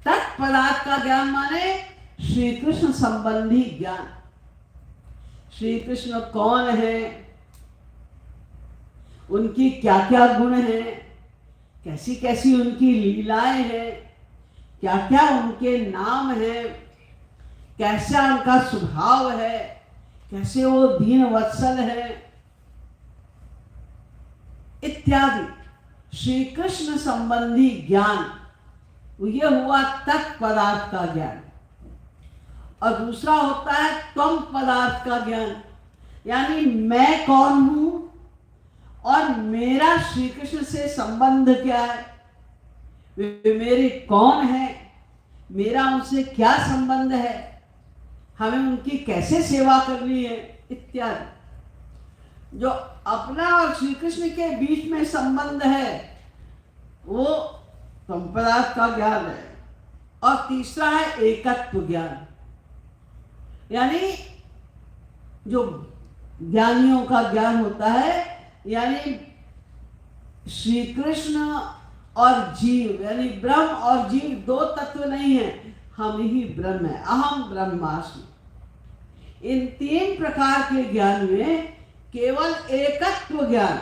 तत्पदार्थ का ज्ञान माने श्री कृष्ण संबंधी ज्ञान। श्री कृष्ण कौन है, उनकी क्या क्या गुण हैं, कैसी कैसी उनकी लीलाएं हैं, क्या क्या उनके नाम हैं, कैसा उनका स्वभाव है, कैसे वो दीन वत्सल है इत्यादि श्री कृष्ण संबंधी ज्ञान, ये हुआ तत्पदार्थ का ज्ञान। और दूसरा होता है त्वम पदार्थ का ज्ञान, यानी मैं कौन हूं और मेरा श्री कृष्ण से संबंध क्या है, वे मेरे कौन है, मेरा उनसे क्या संबंध है, हमें उनकी कैसे सेवा करनी है इत्यादि। जो अपना और श्री कृष्ण के बीच में संबंध है वो त्वम पदार्थ का ज्ञान है। और तीसरा है एकत्व ज्ञान, यानी जो ज्ञानियों का ज्ञान होता है, यानी श्री कृष्ण और जीव, यानी ब्रह्म और जीव 2 तत्व नहीं है, हम ही ब्रह्म है, अहम ब्रह्मास्मि। इन 3 प्रकार के ज्ञान में केवल एकत्व ज्ञान,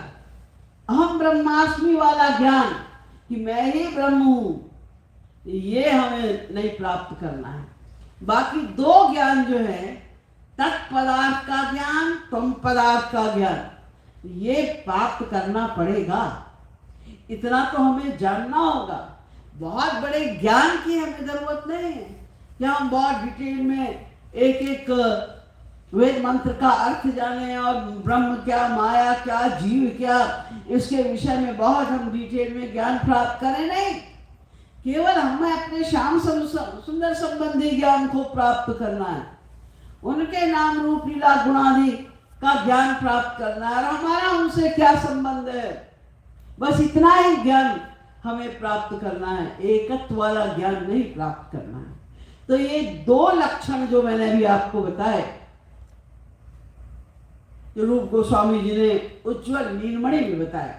अहम ब्रह्मास्मि वाला ज्ञान कि मैं ही ब्रह्म हूं, ये हमें नहीं प्राप्त करना है। बाकी 2 ज्ञान जो है तत्पदार्थ का ज्ञान, त्वम पदार्थ का ज्ञान, ये प्राप्त करना पड़ेगा। इतना तो हमें जानना होगा। बहुत बड़े ज्ञान की हमें जरूरत नहीं है कि हम बहुत डिटेल में एक एक वेद मंत्र का अर्थ जाने और ब्रह्म क्या, माया क्या, जीव क्या, इसके विषय में बहुत हम डिटेल में ज्ञान प्राप्त करें। नहीं, केवल हमें अपने श्याम सुंदर संबंधी ज्ञान को प्राप्त करना है, उनके नाम रूप लीला गुणादि का ज्ञान प्राप्त करना है, और हमारा उनसे क्या संबंध है, बस इतना ही ज्ञान हमें प्राप्त करना है, एकत्व वाला ज्ञान नहीं प्राप्त करना है। तो ये 2 लक्षण जो मैंने अभी आपको बताए, जो रूप गोस्वामी जी ने उज्ज्वल नीलमणि में बताया,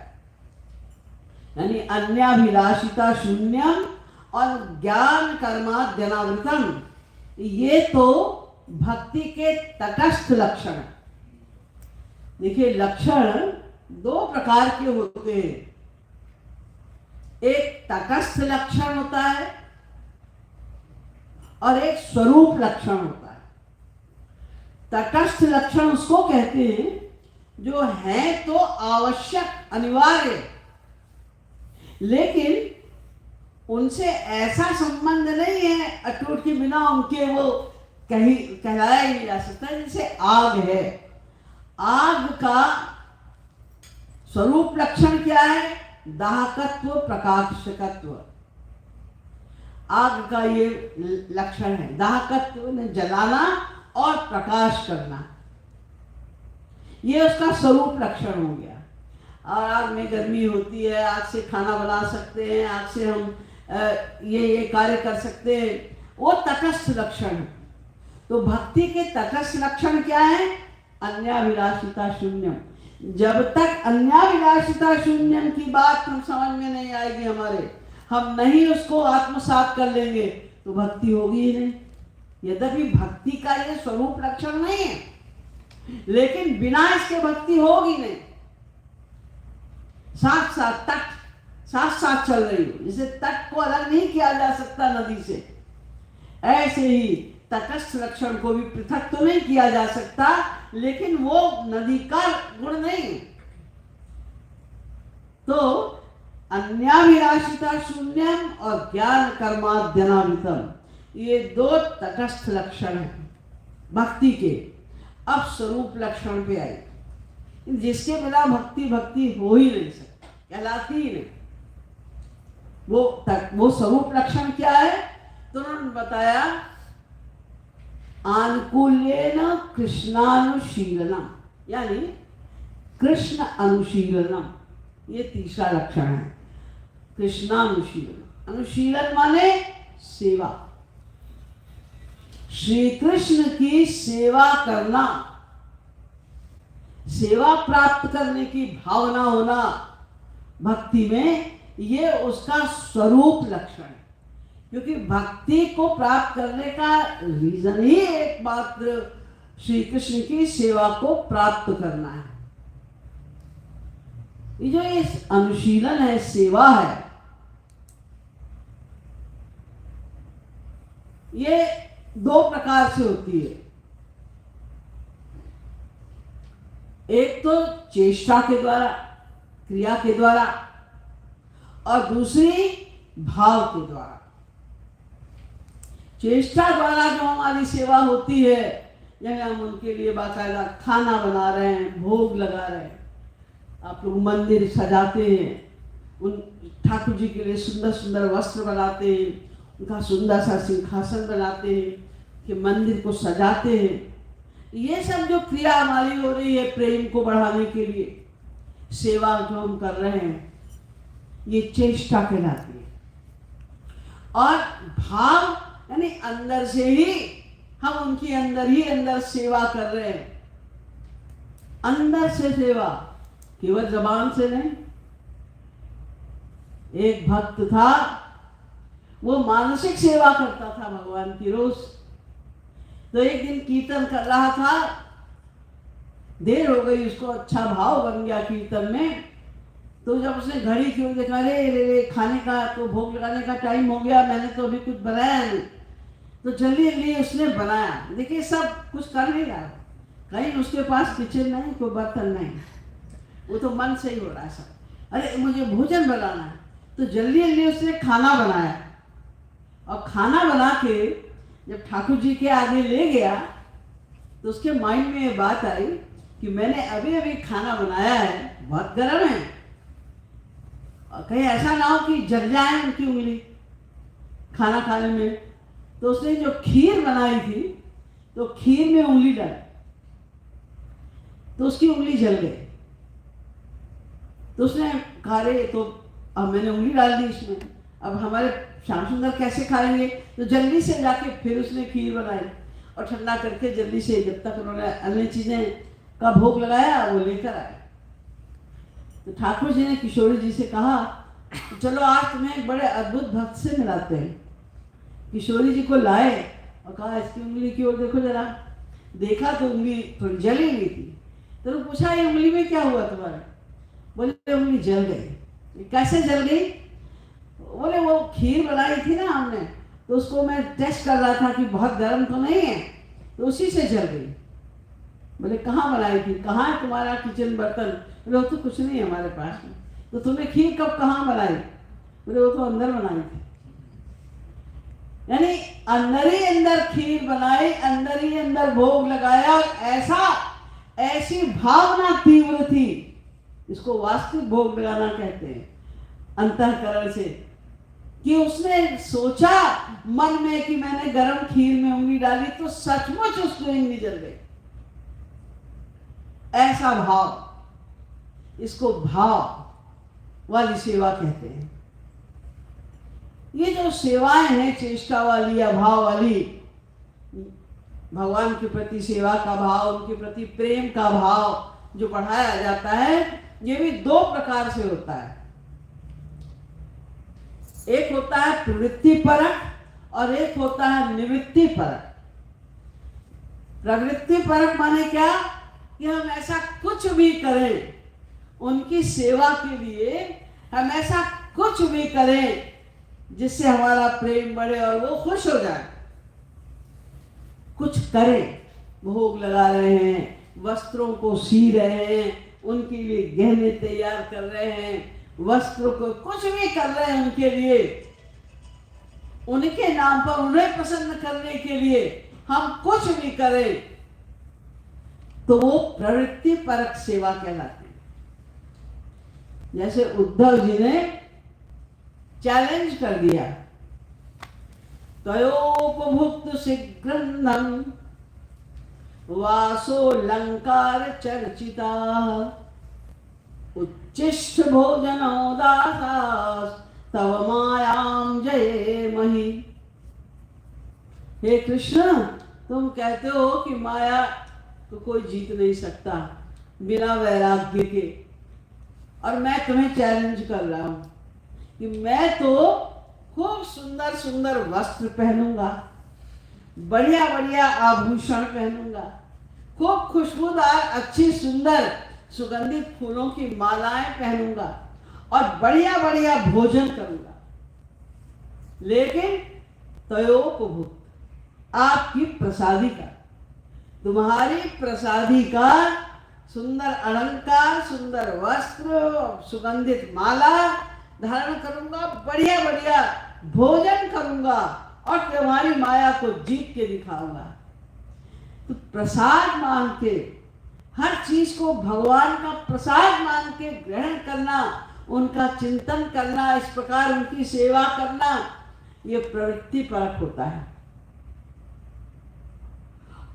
यानी अन्याभिलाषिता शून्यम और ज्ञान कर्माद्यनावृतम, ये तो भक्ति के तटस्थ लक्षण है। देखिए लक्षण 2 प्रकार के होते हैं, एक तटस्थ लक्षण होता है और एक स्वरूप लक्षण होता है। तटस्थ लक्षण उसको कहते हैं जो है तो आवश्यक, अनिवार्य, लेकिन उनसे ऐसा संबंध नहीं है अटूट के बिना उनके वो कहलाया ही नहीं जा सकता। जैसे आग है, आग का स्वरूप लक्षण क्या है, दाहकत्व, प्रकाशकत्व। आग का ये लक्षण है, दाहकत्व ने जलाना और प्रकाश करना, ये उसका स्वरूप लक्षण हो गया। और आग में गर्मी होती है, आग से खाना बना सकते हैं, आग से हम ये कार्य कर सकते हैं, वो तटस्थ लक्षण है। तो भक्ति के तटस्थ लक्षण क्या है, अन्याभिलाषिता शून्यम। जब तक अन्याभिलाषिता शून्यम की बात हम समझ में नहीं आएगी हमारे, हम नहीं उसको आत्मसात कर लेंगे तो भक्ति होगी ही नहीं। यद्यपि भक्ति का ये स्वरूप लक्षण नहीं है, लेकिन बिना इसके भक्ति होगी नहीं। साथ साथ तट साथ साथ चल रही हो, जैसे तट को अलग नहीं किया जा सकता नदी से, ऐसे ही तटस्थ लक्षण को भी पृथक तो नहीं किया जा सकता, लेकिन वो नदी का गुण नहीं है। तो अन्याभिलाषिता शून्यम और ज्ञान कर्माद्यनावृतम, ये 2 तटस्थ लक्षण हैं भक्ति के। अब स्वरूप लक्षण पे आई, जिसके बिना भक्ति हो ही नहीं सकती, कहलाती ही नहीं। वो स्वरूप लक्षण क्या है, तो उन्होंने बताया आनुकूल्येन कृष्णानुशीलनम, यानी कृष्ण अनुशीलनम, ये तीसरा लक्षण है, कृष्णानुशीलन। अनुशीलन माने सेवा, श्री कृष्ण की सेवा करना, सेवा प्राप्त करने की भावना होना भक्ति में, ये उसका स्वरूप लक्षण है। क्योंकि भक्ति को प्राप्त करने का रीजन ही एकमात्र श्री कृष्ण की सेवा को प्राप्त करना है। ये जो इस अनुशीलन है, सेवा है, ये दो प्रकार से होती है। एक तो चेष्टा के द्वारा, क्रिया के द्वारा, और दूसरी भाव के द्वारा। चेष्टा द्वारा जो हमारी सेवा होती है, जैसे हम उनके लिए बाकायदा खाना बना रहे हैं, भोग लगा रहे हैं, आप लोग मंदिर सजाते हैं, उन ठाकुर जी के लिए सुंदर सुंदर वस्त्र बनाते हैं, उनका सुंदर सा सिंहासन बनाते हैं, कि मंदिर को सजाते हैं। ये सब जो क्रिया हमारी हो रही है प्रेम को बढ़ाने के लिए, सेवा जो हम कर रहे हैं, ये चेष्टा कहलाती है। और भाव यानी अंदर से ही हम उनकी अंदर सेवा कर रहे हैं, अंदर से सेवा, केवल जबान से नहीं। एक भक्त था, वो मानसिक सेवा करता था भगवान की रोज। तो एक दिन कीर्तन कर रहा था, देर हो गई, उसको अच्छा भाव बन गया कीर्तन में। तो जब उसने घड़ी की ओर देखा, रे खाने का तो भोग लगाने का टाइम हो गया, मैंने तो अभी कुछ बनाया नहीं। तो जल्दी जल्दी उसने बनाया। देखिए सब कुछ कर नहीं रहा, कहीं उसके पास किचन नहीं, कोई बर्तन नहीं, वो तो मन से ही हो रहा है सब। अरे मुझे भोजन बनाना है, तो जल्दी जल्दी उसने खाना बनाया। और खाना बना के जब ठाकुर जी के आगे ले गया, तो उसके माइंड में ये बात आई कि मैंने अभी अभी खाना बनाया है, बहुत गर्म है, और कहीं ऐसा ना हो कि जल जाए उनकी उंगली खाना खाने में। तो उसने जो खीर बनाई थी, तो खीर में उंगली डाली, तो उसकी उंगली जल गई। तो उसने कहा, रे तो अब मैंने उंगली डाल दी इसमें, अब हमारे श्याम सुंदर कैसे खाएंगे। तो जल्दी से जाके फिर उसने खीर बनाई और ठंडा करके जल्दी से, जब तक उन्होंने अन्य चीजें का भोग लगाया, वो लेकर आए। तो ठाकुर जी ने किशोरी जी से कहा, चलो आज तुम्हें एक बड़े अद्भुत भक्त से मिलाते हैं। किशोरी जी को लाए और कहा, इसकी उंगली की ओर देखो जरा। देखा तो उंगली थोड़ी जली हुई थी। तो पूछा, ये उंगली में क्या हुआ तुम्हारे? बोले उंगली जल गई। कैसे जल गई? बोले वो खीर बनाई थी ना हमने, तो उसको मैं टेस्ट कर रहा था कि बहुत गर्म तो नहीं है, तो उसी से जल गई। बोले कहाँ बनाई थी? कहाँ है तुम्हारा किचन बर्तन? बोले वो तो कुछ नहीं है हमारे पास में। तो तुमने खीर कब कहाँ बनाई? बोले वो तो अंदर बनाई थी। यानी अंदर ही अंदर खीर बनाई, अंदर ही अंदर भोग लगाया, और ऐसी भावना तीव्र थी, इसको वास्तविक भोग लगाना कहते हैं, अंतःकरण से, कि उसने सोचा मन में कि मैंने गरम खीर में उंगली डाली तो सचमुच उसकी उंगली जल गई। ऐसा भाव, इसको भाव वाली सेवा कहते हैं। ये जो सेवाएं हैं, चेष्टा वाली या भाव वाली, भगवान के प्रति सेवा का भाव, उनके प्रति प्रेम का भाव जो बढ़ाया जाता है, ये भी दो प्रकार से होता है। एक होता है प्रवृत्ति परक और एक होता है निवृत्ति परक। प्रवृत्ति परक माने क्या? कि हम ऐसा कुछ भी करें उनकी सेवा के लिए, हम ऐसा कुछ भी करें जिससे हमारा प्रेम बढ़े और वो खुश हो जाए। कुछ करें, भोग लगा रहे हैं, वस्त्रों को सी रहे हैं, उनके लिए गहने तैयार कर रहे हैं, वस्त्रों को कुछ भी कर रहे हैं उनके लिए, उनके नाम पर उन्हें प्रसन्न करने के लिए हम कुछ भी करें, तो वो प्रवृत्ति परक सेवा कहलाती है। जैसे उद्धव जी ने चैलेंज कर दिया, तयोपभुक्त शीघ्रं वासो लंकार चर्चिता, उच्चिष्ट भोजनो दासास् तव मायाम जये मही। हे कृष्ण, तुम कहते हो कि माया को कोई जीत नहीं सकता बिना वैराग्य के, और मैं तुम्हें चैलेंज कर रहा हूं कि मैं तो खूब सुंदर सुंदर वस्त्र पहनूंगा, बढ़िया बढ़िया आभूषण पहनूंगा, खूब खुशबूदार अच्छी सुंदर सुगंधित फूलों की मालाएं पहनूंगा और बढ़िया बढ़िया भोजन करूंगा, लेकिन तयोपभुक्त आपकी प्रसादी का, तुम्हारी प्रसादी का सुंदर अलंकार, सुंदर वस्त्र, सुगंधित माला धारण करूंगा, बढ़िया बढ़िया भोजन करूंगा और तुम्हारी माया को जीत के दिखाऊंगा। तो प्रसाद मान के, हर चीज को भगवान का प्रसाद मान के ग्रहण करना, उनका चिंतन करना, इस प्रकार उनकी सेवा करना, ये प्रवृत्ति परक होता है।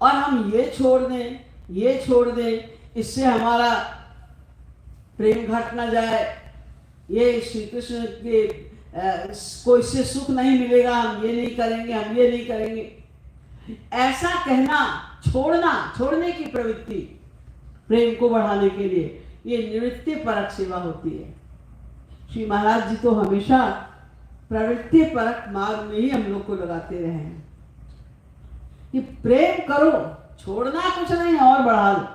और हम ये छोड़ दें, इससे हमारा प्रेम घट ना जाए, ये श्री कृष्ण के को इससे सुख नहीं मिलेगा, हम ये नहीं करेंगे, ऐसा कहना, छोड़ने की प्रवृत्ति प्रेम को बढ़ाने के लिए, ये निवृत्ति परक सेवा होती है। श्री महाराज जी तो हमेशा प्रवृत्ति परक मार्ग में ही हम लोग को लगाते रहे हैं कि प्रेम करो, छोड़ना कुछ नहीं और बढ़ा लो,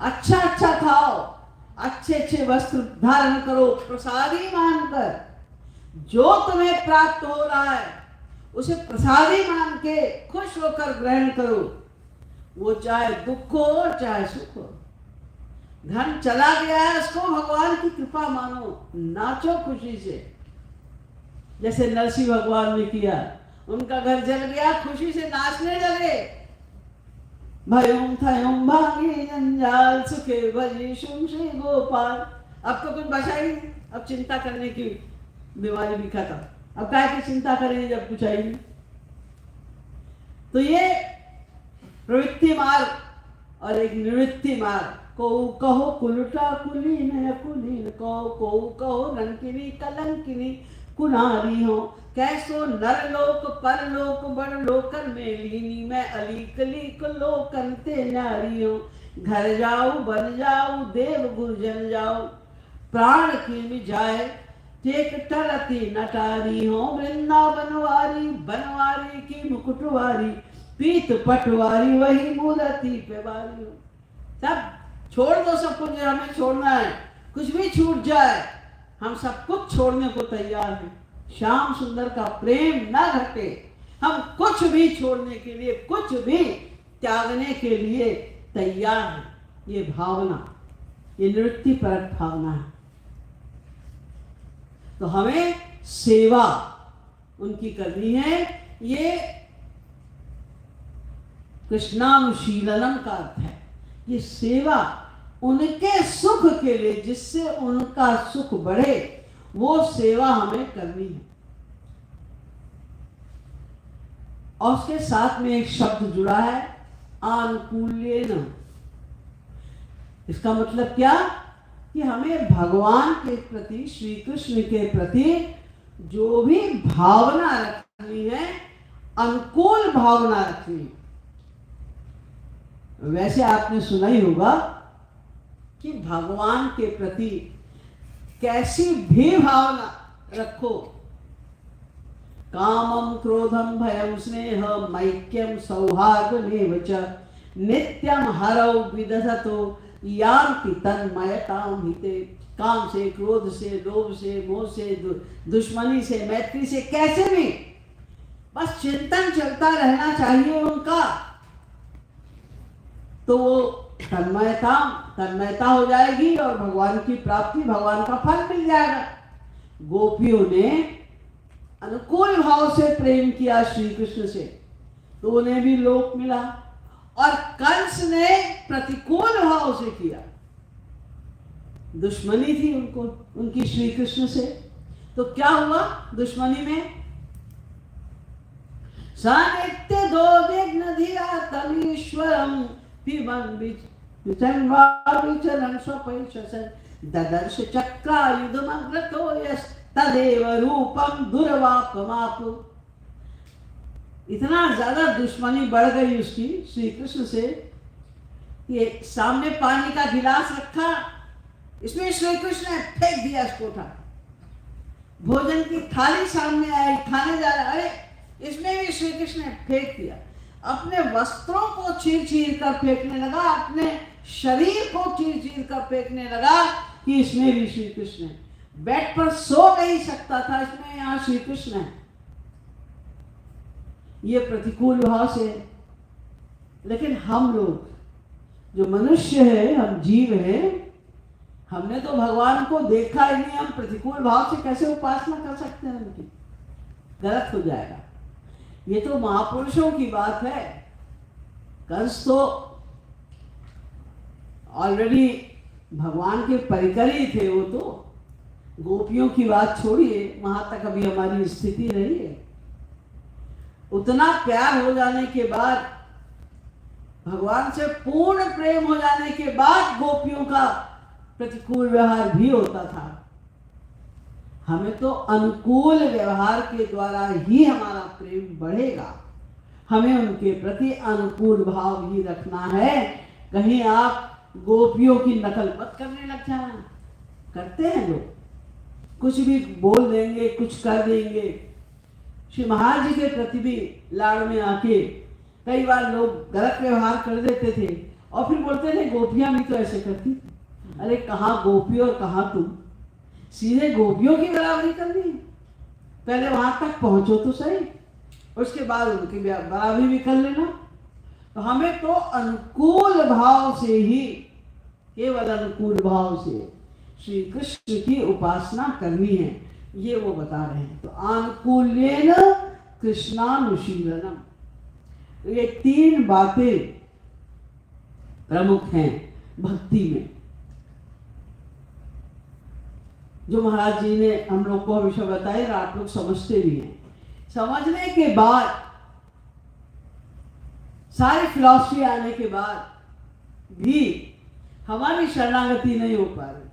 अच्छा खाओ, अच्छे वस्त्र धारण करो, प्रसादी मानकर जो तुम्हें प्राप्त हो रहा है उसे प्रसादी मान के खुश होकर ग्रहण करो, वो चाहे दुख हो चाहे सुख हो। धन चला गया है, उसको भगवान की कृपा मानो, नाचो खुशी से, जैसे नरसिंह भगवान ने किया, उनका घर जल गया, खुशी से नाचने लगे। भयम थयम भागी जंजाल सुखे भजी शुम श्री गोपाल। अब तो कुछ बचा ही नहीं, अब चिंता करने की बीमारी भी खत्म, अब काय की चिंता करेंगे जब कुछ आई नहीं। तो ये प्रवृत्ति मार्ग और एक निवृत्ति मार्ग, को कहो कुलटा कुलीन कुलीन, कहो रंकिनी कलंकिनी कुनारी हो, कैसो नरलोक परलोक बड़ लोकन में लीनी, मैं अलीक लोकन ते नारी हो। घर जाऊ बन जाऊ देव गुरुजन जाऊ, प्राण की जाए टेक टरती नटारी हो। वृंदावनवारी बनवारी की मुकुटवारी, पीत पटवारी वही मूर्ति पे वारी हो। सब छोड़ दो, सब कुछ हमें छोड़ना है, कुछ भी छूट जाए हम सब कुछ छोड़ने को तैयार हैं। श्याम सुंदर का प्रेम न घटे, हम कुछ भी छोड़ने के लिए, कुछ भी त्यागने के लिए तैयार हैं। ये भावना, ये निवृत्ति परक भावना है। तो हमें सेवा उनकी करनी है। ये कृष्णानुशीलनम का अर्थ है, ये सेवा उनके सुख के लिए, जिससे उनका सुख बढ़े, वो सेवा हमें करनी है। और उसके साथ में एक शब्द जुड़ा है, आनुकूल्येन। इसका मतलब क्या कि हमें भगवान के प्रति, श्री कृष्ण के प्रति जो भी भावना रखनी है, अनुकूल भावना रखनी है। वैसे आपने सुना ही होगा कि भगवान के प्रति कैसी भी भावना रखो, कामम क्रोधम भयम स्नेह मैक्यम सौहार्दमेव च, नित्यम हरौ विदधतो यान्ति तन्मयताम हिते। काम से, क्रोध से, लोभ से, मोह से, दुश्मनी से, मैत्री से, कैसे भी बस चिंतन चलता रहना चाहिए उनका, तो वो तन्मयता हो जाएगी और भगवान की प्राप्ति, भगवान का फल मिल जाएगा। गोपियों ने अनुकूल भाव से प्रेम किया श्री कृष्ण से, तो उन्हें भी लोक मिला, और कंस ने प्रतिकूल भाव से किया, दुश्मनी थी उनको उनकी श्री कृष्ण से, तो क्या हुआ दुश्मनी में? सानित्य दो विघ्न धिया तमीश्वरम पिबन विचरण स्वपैशसन, ददर्श चक्रायुधमग्रतो यस् तदेव रूपम दुर्वापमाप। इतना ज्यादा दुश्मनी बढ़ गई उसकी श्री कृष्ण से, ये सामने पानी का गिलास रखा, इसमें श्री कृष्ण ने फेंक दिया इसको उठा। भोजन की थाली सामने आई, खाने जा रहा, अरे इसमें भी श्री कृष्ण ने फेंक दिया। अपने वस्त्रों को चीर चीर कर फेंकने लगा, अपने शरीर को चीर चीर कर फेंकने लगा कि इसमें भी श्री कृष्ण है। बेड पर सो नहीं सकता था, इसमें यहाँ श्री कृष्ण है। ये प्रतिकूल भाव से। लेकिन हम लोग जो मनुष्य है, हम जीव हैं, हमने तो भगवान को देखा ही नहीं, हम प्रतिकूल भाव से कैसे उपासना कर सकते हैं उनकी? गलत हो जाएगा। ये तो महापुरुषों की बात है। कंस तो ऑलरेडी भगवान के परिकर ही थे। वो तो गोपियों की बात छोड़िए, वहां तक अभी हमारी स्थिति नहीं है। उतना प्यार हो जाने के बाद, भगवान से पूर्ण प्रेम हो जाने के बाद गोपियों का प्रतिकूल व्यवहार भी होता था। हमें तो अनुकूल व्यवहार के द्वारा ही हमारा प्रेम बढ़ेगा। हमें उनके प्रति अनुकूल भाव ही रखना है। कहीं आप गोपियों की नकल मत करने लग जाना। करते हैं लोग, कुछ भी बोल देंगे, कुछ कर देंगे। श्री महाराज जी के प्रति भी लाड़ में आके कई बार लोग गलत व्यवहार कर देते थे और फिर बोलते थे गोपियां भी तो ऐसे करती। अरे कहाँ गोपी और कहाँ तुम, सीधे गोपियों की बराबरी करनी है। पहले वहां तक पहुंचो तो सही, उसके बाद उनकी बराबरी भी कर लेना। तो हमें तो अनुकूल भाव से ही, केवल अनुकूल भाव से श्री कृष्ण की उपासना करनी है, ये वो बता रहे हैं। तो अनुकूल्येन कृष्णानुशीलनम, ये तीन बातें प्रमुख हैं भक्ति में, जो महाराज जी ने हम लोग को हमेशा बताए और आप लोग समझते भी हैं। समझने के बाद, सारी फिलॉसफी आने के बाद भी हमारी शरणागति नहीं हो पा रही।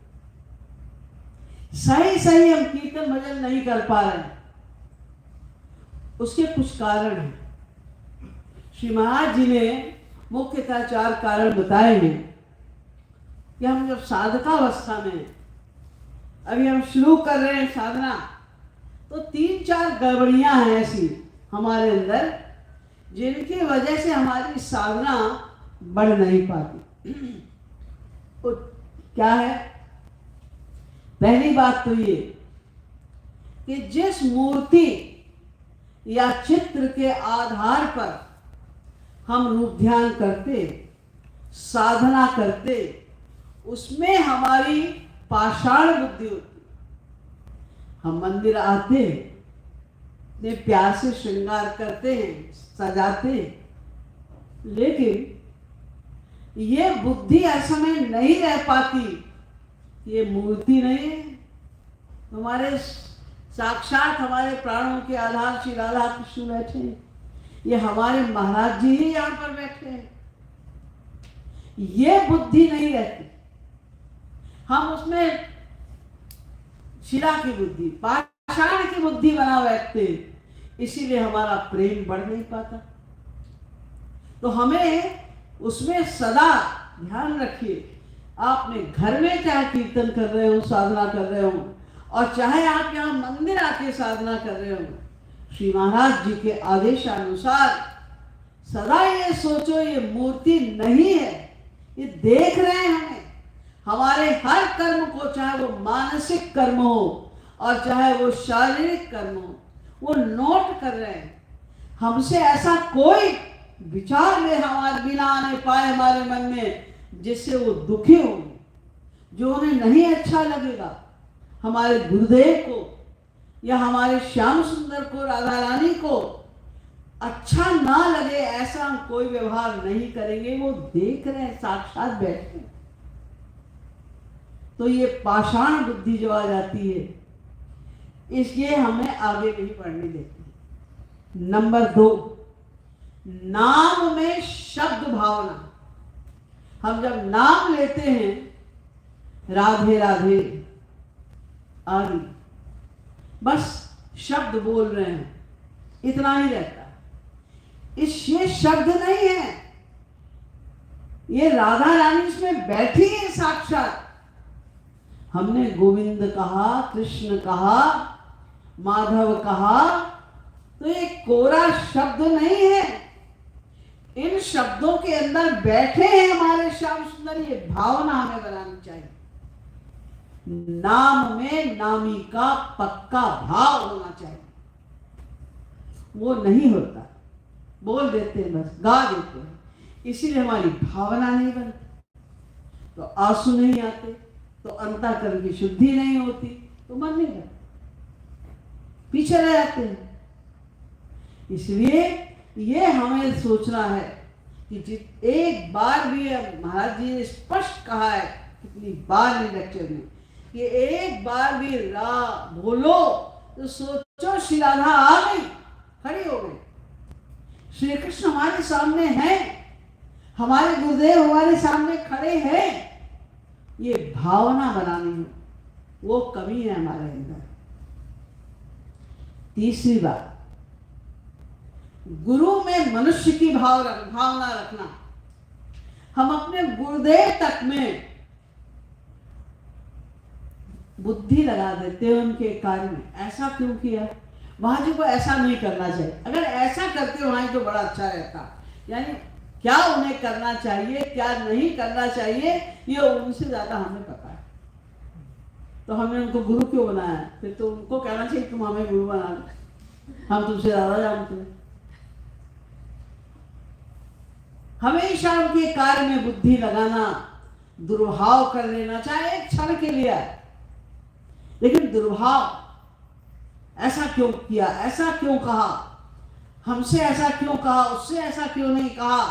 सही सही हम कीर्तन भजन नहीं कर पा रहे हैं। उसके कुछ कारण हैं। श्री महाराज जी ने मुख्यतः 4 कारण बताए हैं कि हम जब साधकावस्था में, अभी हम शुरू कर रहे हैं साधना, तो 3-4 गड़बड़ियां हैं ऐसी हमारे अंदर, जिनकी वजह से हमारी साधना बढ़ नहीं पाती। तो क्या है? पहली बात तो ये कि जिस मूर्ति या चित्र के आधार पर हम रूप ध्यान करते, साधना करते, उसमें हमारी पाषाण बुद्धि होती। हम मंदिर आते, इतने प्यार से श्रृंगार करते हैं, सजाते हैं, लेकिन ये बुद्धि असमय नहीं रह पाती। ये मूर्ति नहीं है, हमारे साक्षात हमारे प्राणों के आधार श्री राधा कृष्ण बैठे हैं, ये हमारे महाराज जी ही यहाँ पर बैठे हैं। ये बुद्धि नहीं रहती। हम उसमें शिला की बुद्धि, पाषाण की बुद्धि बना बैठते, इसीलिए हमारा प्रेम बढ़ नहीं पाता। तो हमें उसमें सदा ध्यान रखिए। आपने घर में चाहे कीर्तन कर रहे हो, साधना कर रहे हो, और चाहे आप यहाँ मंदिर आके साधना कर रहे हो, श्री महाराज जी के आदेशानुसार सदा ये सोचो ये मूर्ति नहीं है, ये देख रहे हैं हमें। हमारे हर कर्म को, चाहे वो मानसिक कर्म हो और चाहे वो शारीरिक कर्म हो, वो नोट कर रहे हैं। हमसे ऐसा कोई विचार में हमारे बिना आने पाए हमारे मन में जिससे वो दुखी होंगे, जो उन्हें नहीं अच्छा लगेगा। हमारे गुरुदेव को या हमारे श्याम सुंदर को, राधा रानी को अच्छा ना लगे, ऐसा हम कोई व्यवहार नहीं करेंगे। वो देख रहे हैं, साक्षात बैठे। तो ये पाषाण बुद्धि जो आ जाती है, इसलिए हमें आगे नहीं बढ़ने देती। नंबर 2, नाम में शब्द भावना। हम जब नाम लेते हैं राधे राधे आदि, बस शब्द बोल रहे हैं, इतना ही रहता है। ये शब्द नहीं है, ये राधा रानी इसमें बैठी है साक्षात। हमने गोविंद कहा, कृष्ण कहा, माधव कहा, तो ये कोरा शब्द नहीं है। इन शब्दों के अंदर बैठे हैं हमारे श्याम सुंदर। ये भावना हमें बनानी चाहिए। नाम में नामी का पक्का भाव होना चाहिए। वो नहीं होता, बोल देते हैं, बस गा देते हैं, इसीलिए हमारी भावना नहीं बनती, तो आंसू नहीं आते, तो अंतःकरण की शुद्धि नहीं होती, तो मन नहीं करता, पीछे रह जाते हैं। इसलिए ये हमें सोचना है कि एक बार भी, महाराज जी ने स्पष्ट कहा है कितनी बार इस लेक्चर में, कि एक बार भी रा बोलो तो सोचो श्री राधा आ गई, खड़ी हो गई। श्री कृष्ण हमारे सामने हैं, हमारे गुरुदेव हमारे सामने खड़े हैं। ये भावना बनानी हो, वो कमी है हमारे अंदर। तीसरी बात, गुरु में मनुष्य की भावना रखना। हम अपने गुरुदेव तक में बुद्धि लगा देते हैं उनके कार्य में। ऐसा क्यों किया, वहां जी को ऐसा नहीं करना चाहिए। अगर ऐसा करते वहां तो बड़ा अच्छा रहता। यानी क्या उन्हें करना चाहिए, क्या नहीं करना चाहिए, ये उनसे ज्यादा हमें पता है। तो हमने उनको गुरु क्यों बनाया? फिर तो उनको कहना चाहिए तुम हमें गुरु बना लो, हम तुमसे ज्यादा जानते हैं। हमेशा उनके कार्य में बुद्धि लगाना, दुर्भाव कर लेना, चाहे एक क्षण के लिए, लेकिन दुर्भाव, ऐसा क्यों किया, ऐसा क्यों कहा, हमसे ऐसा क्यों कहा, उससे ऐसा क्यों नहीं कहा।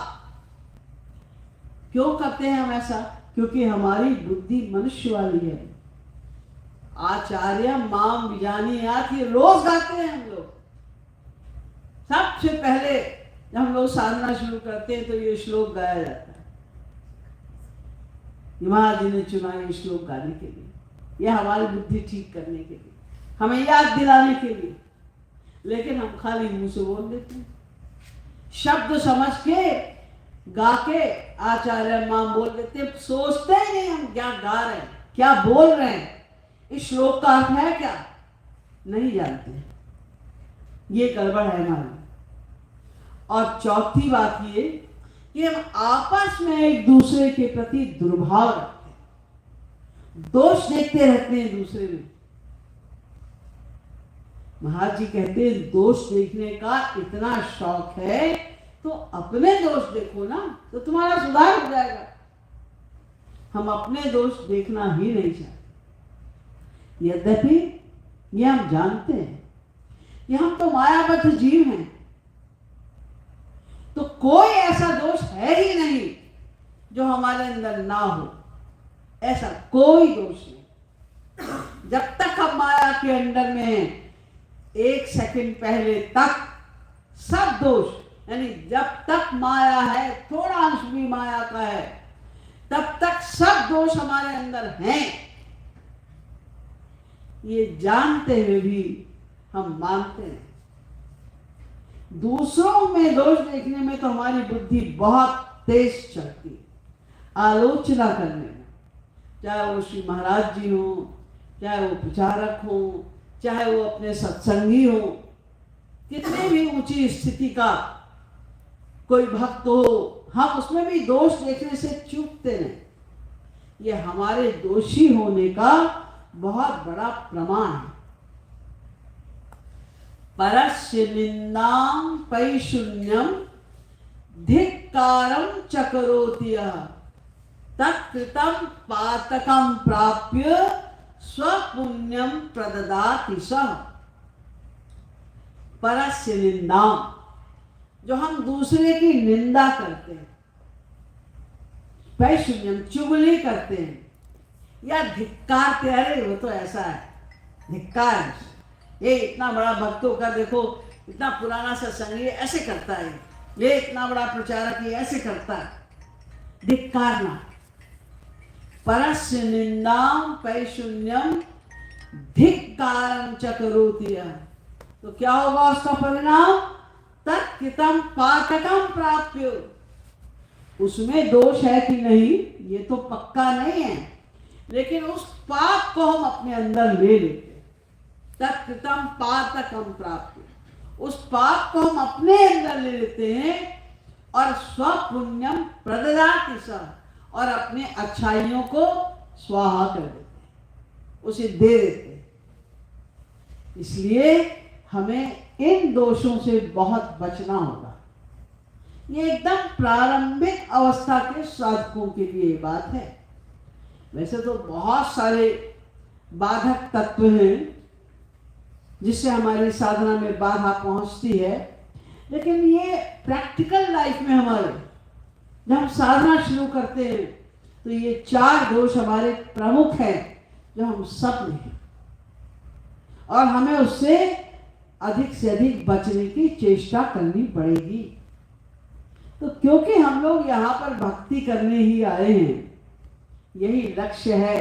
क्यों करते हैं हम ऐसा? क्योंकि हमारी बुद्धि मनुष्य वाली है। आचार्य माम विजानीयात, ये रोज गाते हैं हम लोग। सबसे पहले जब हम लोग साधना शुरू करते हैं तो ये श्लोक गाया जाता है। महाराज जी ने चुना ये श्लोक गाने के लिए, यह हमारी बुद्धि ठीक करने के लिए, हमें याद दिलाने के लिए। लेकिन हम खाली मुंह से बोल देते हैं, शब्द समझ के गा के आचार्य माम बोल देते हैं, सोचते ही नहीं हम क्या गा रहे हैं, क्या बोल रहे हैं, इस श्लोक का अर्थ है क्या, नहीं जानते। ये गड़बड़ है हमारी। और चौथी बात ये कि हम आपस में एक दूसरे के प्रति दुर्भाव रखते हैं, दोष देखते रहते हैं दूसरे में। महाराज जी कहते हैं दोष देखने का इतना शौक है तो अपने दोष देखो ना, तो तुम्हारा सुधार हो जाएगा। हम अपने दोष देखना ही नहीं चाहते। यद्यपि ये हम जानते हैं कि हम तो मायाबद्ध जीव हैं, तो कोई ऐसा दोष है ही नहीं जो हमारे अंदर ना हो। ऐसा कोई दोष नहीं। जब तक हम माया के अंदर में, एक सेकंड पहले तक सब दोष, यानी जब तक माया है, थोड़ा अंश भी माया का है, तब तक सब दोष हमारे अंदर हैं। ये जानते हुए भी हम मानते हैं। दूसरों में दोष देखने में तो हमारी बुद्धि बहुत तेज चलती है, आलोचना करने में। चाहे वो श्री महाराज जी हो, चाहे वो प्रचारक हो, चाहे वो अपने सत्संगी हो, कितने भी ऊंची स्थिति का कोई भक्त हो, हम उसमें भी दोष देखने से चूकते नहीं। ये हमारे दोषी होने का बहुत बड़ा प्रमाण है। परस्य निंदां पैशून्यम धिक्कारं च करोति यः तत्कृतं पातकं प्राप्य स्वपुण्यं प्रददाति सः। परस्य निंदां, जो हम दूसरे की निंदा करते हैं, पैशून्यम, चुगली करते हैं, या धिक्कारते, अरे वो तो ऐसा है, धिक्कार, ये इतना बड़ा भक्तों का देखो, इतना पुराना सत्संग, ये ऐसे करता है, ये इतना बड़ा प्रचारक ये ऐसे करता है, धिक्कारना। परस्य निंदां पैशून्यम धिक्कारं च करोति यः, तो क्या होगा उसका परिणाम? तत्कृतं पातकं प्राप्य। उसमें दोष है कि नहीं ये तो पक्का नहीं है, लेकिन उस पाप को हम अपने अंदर ले लेते हैं। तत्कृतं पातकं प्राप्य, उस पाप को हम अपने अंदर ले लेते हैं और स्वपुण्यम प्रददाति सः, और अपने अच्छाइयों को स्वाहा कर देते हैं, उसे दे देते हैं। इसलिए हमें इन दोषों से बहुत बचना होगा। ये एकदम प्रारंभिक अवस्था के साधकों के लिए बात है। वैसे तो बहुत सारे बाधक तत्व हैं जिससे हमारी साधना में बाधा पहुंचती है, लेकिन ये प्रैक्टिकल लाइफ में हमारे जब हम साधना शुरू करते हैं तो ये 4 दोष हमारे प्रमुख हैं जो हम सब में हैं, और हमें उससे अधिक से अधिक बचने की चेष्टा करनी पड़ेगी। तो क्योंकि हम लोग यहाँ पर भक्ति करने ही आए हैं, यही लक्ष्य है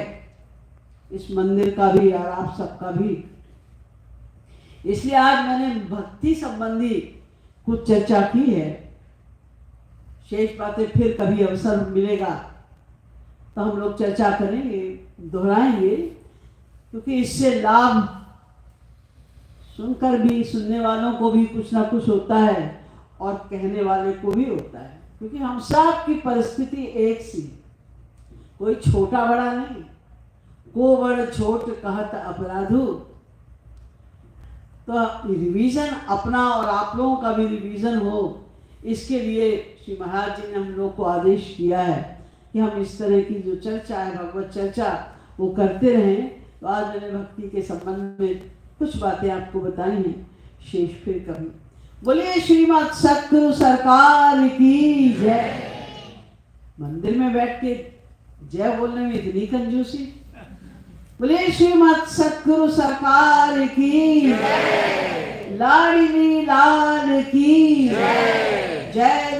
इस मंदिर का भी और आप सबका भी, इसलिए आज मैंने भक्ति संबंधी कुछ चर्चा की है। शेष बातें फिर कभी अवसर मिलेगा तो हम लोग चर्चा करेंगे, दोहराएंगे, क्योंकि इससे लाभ सुनकर भी सुनने वालों को भी कुछ ना कुछ होता है और कहने वाले को भी होता है, क्योंकि हम सब की परिस्थिति एक सी, कोई छोटा बड़ा नहीं। को बड़ छोट कहत अपराधु। तो रिवीजन अपना और आप लोगों का भी रिवीजन हो, इसके लिए श्री महाराज जी ने हम लोग को आदेश किया है कि हम इस तरह की जो चर्चा है, भगवत चर्चा, वो करते रहें। तो आज मैंने भक्ति के संबंध में कुछ बातें आपको बताई हैं, शेष फिर कभी। बोलिए श्रीमद् सतगुरु सरकार की जय। मंदिर में बैठ के जय बोलने में इतनी कंजूसी। बोलिए श्रीमद् सतगुरु सरकार की जय, लाडली लाल की जय, जय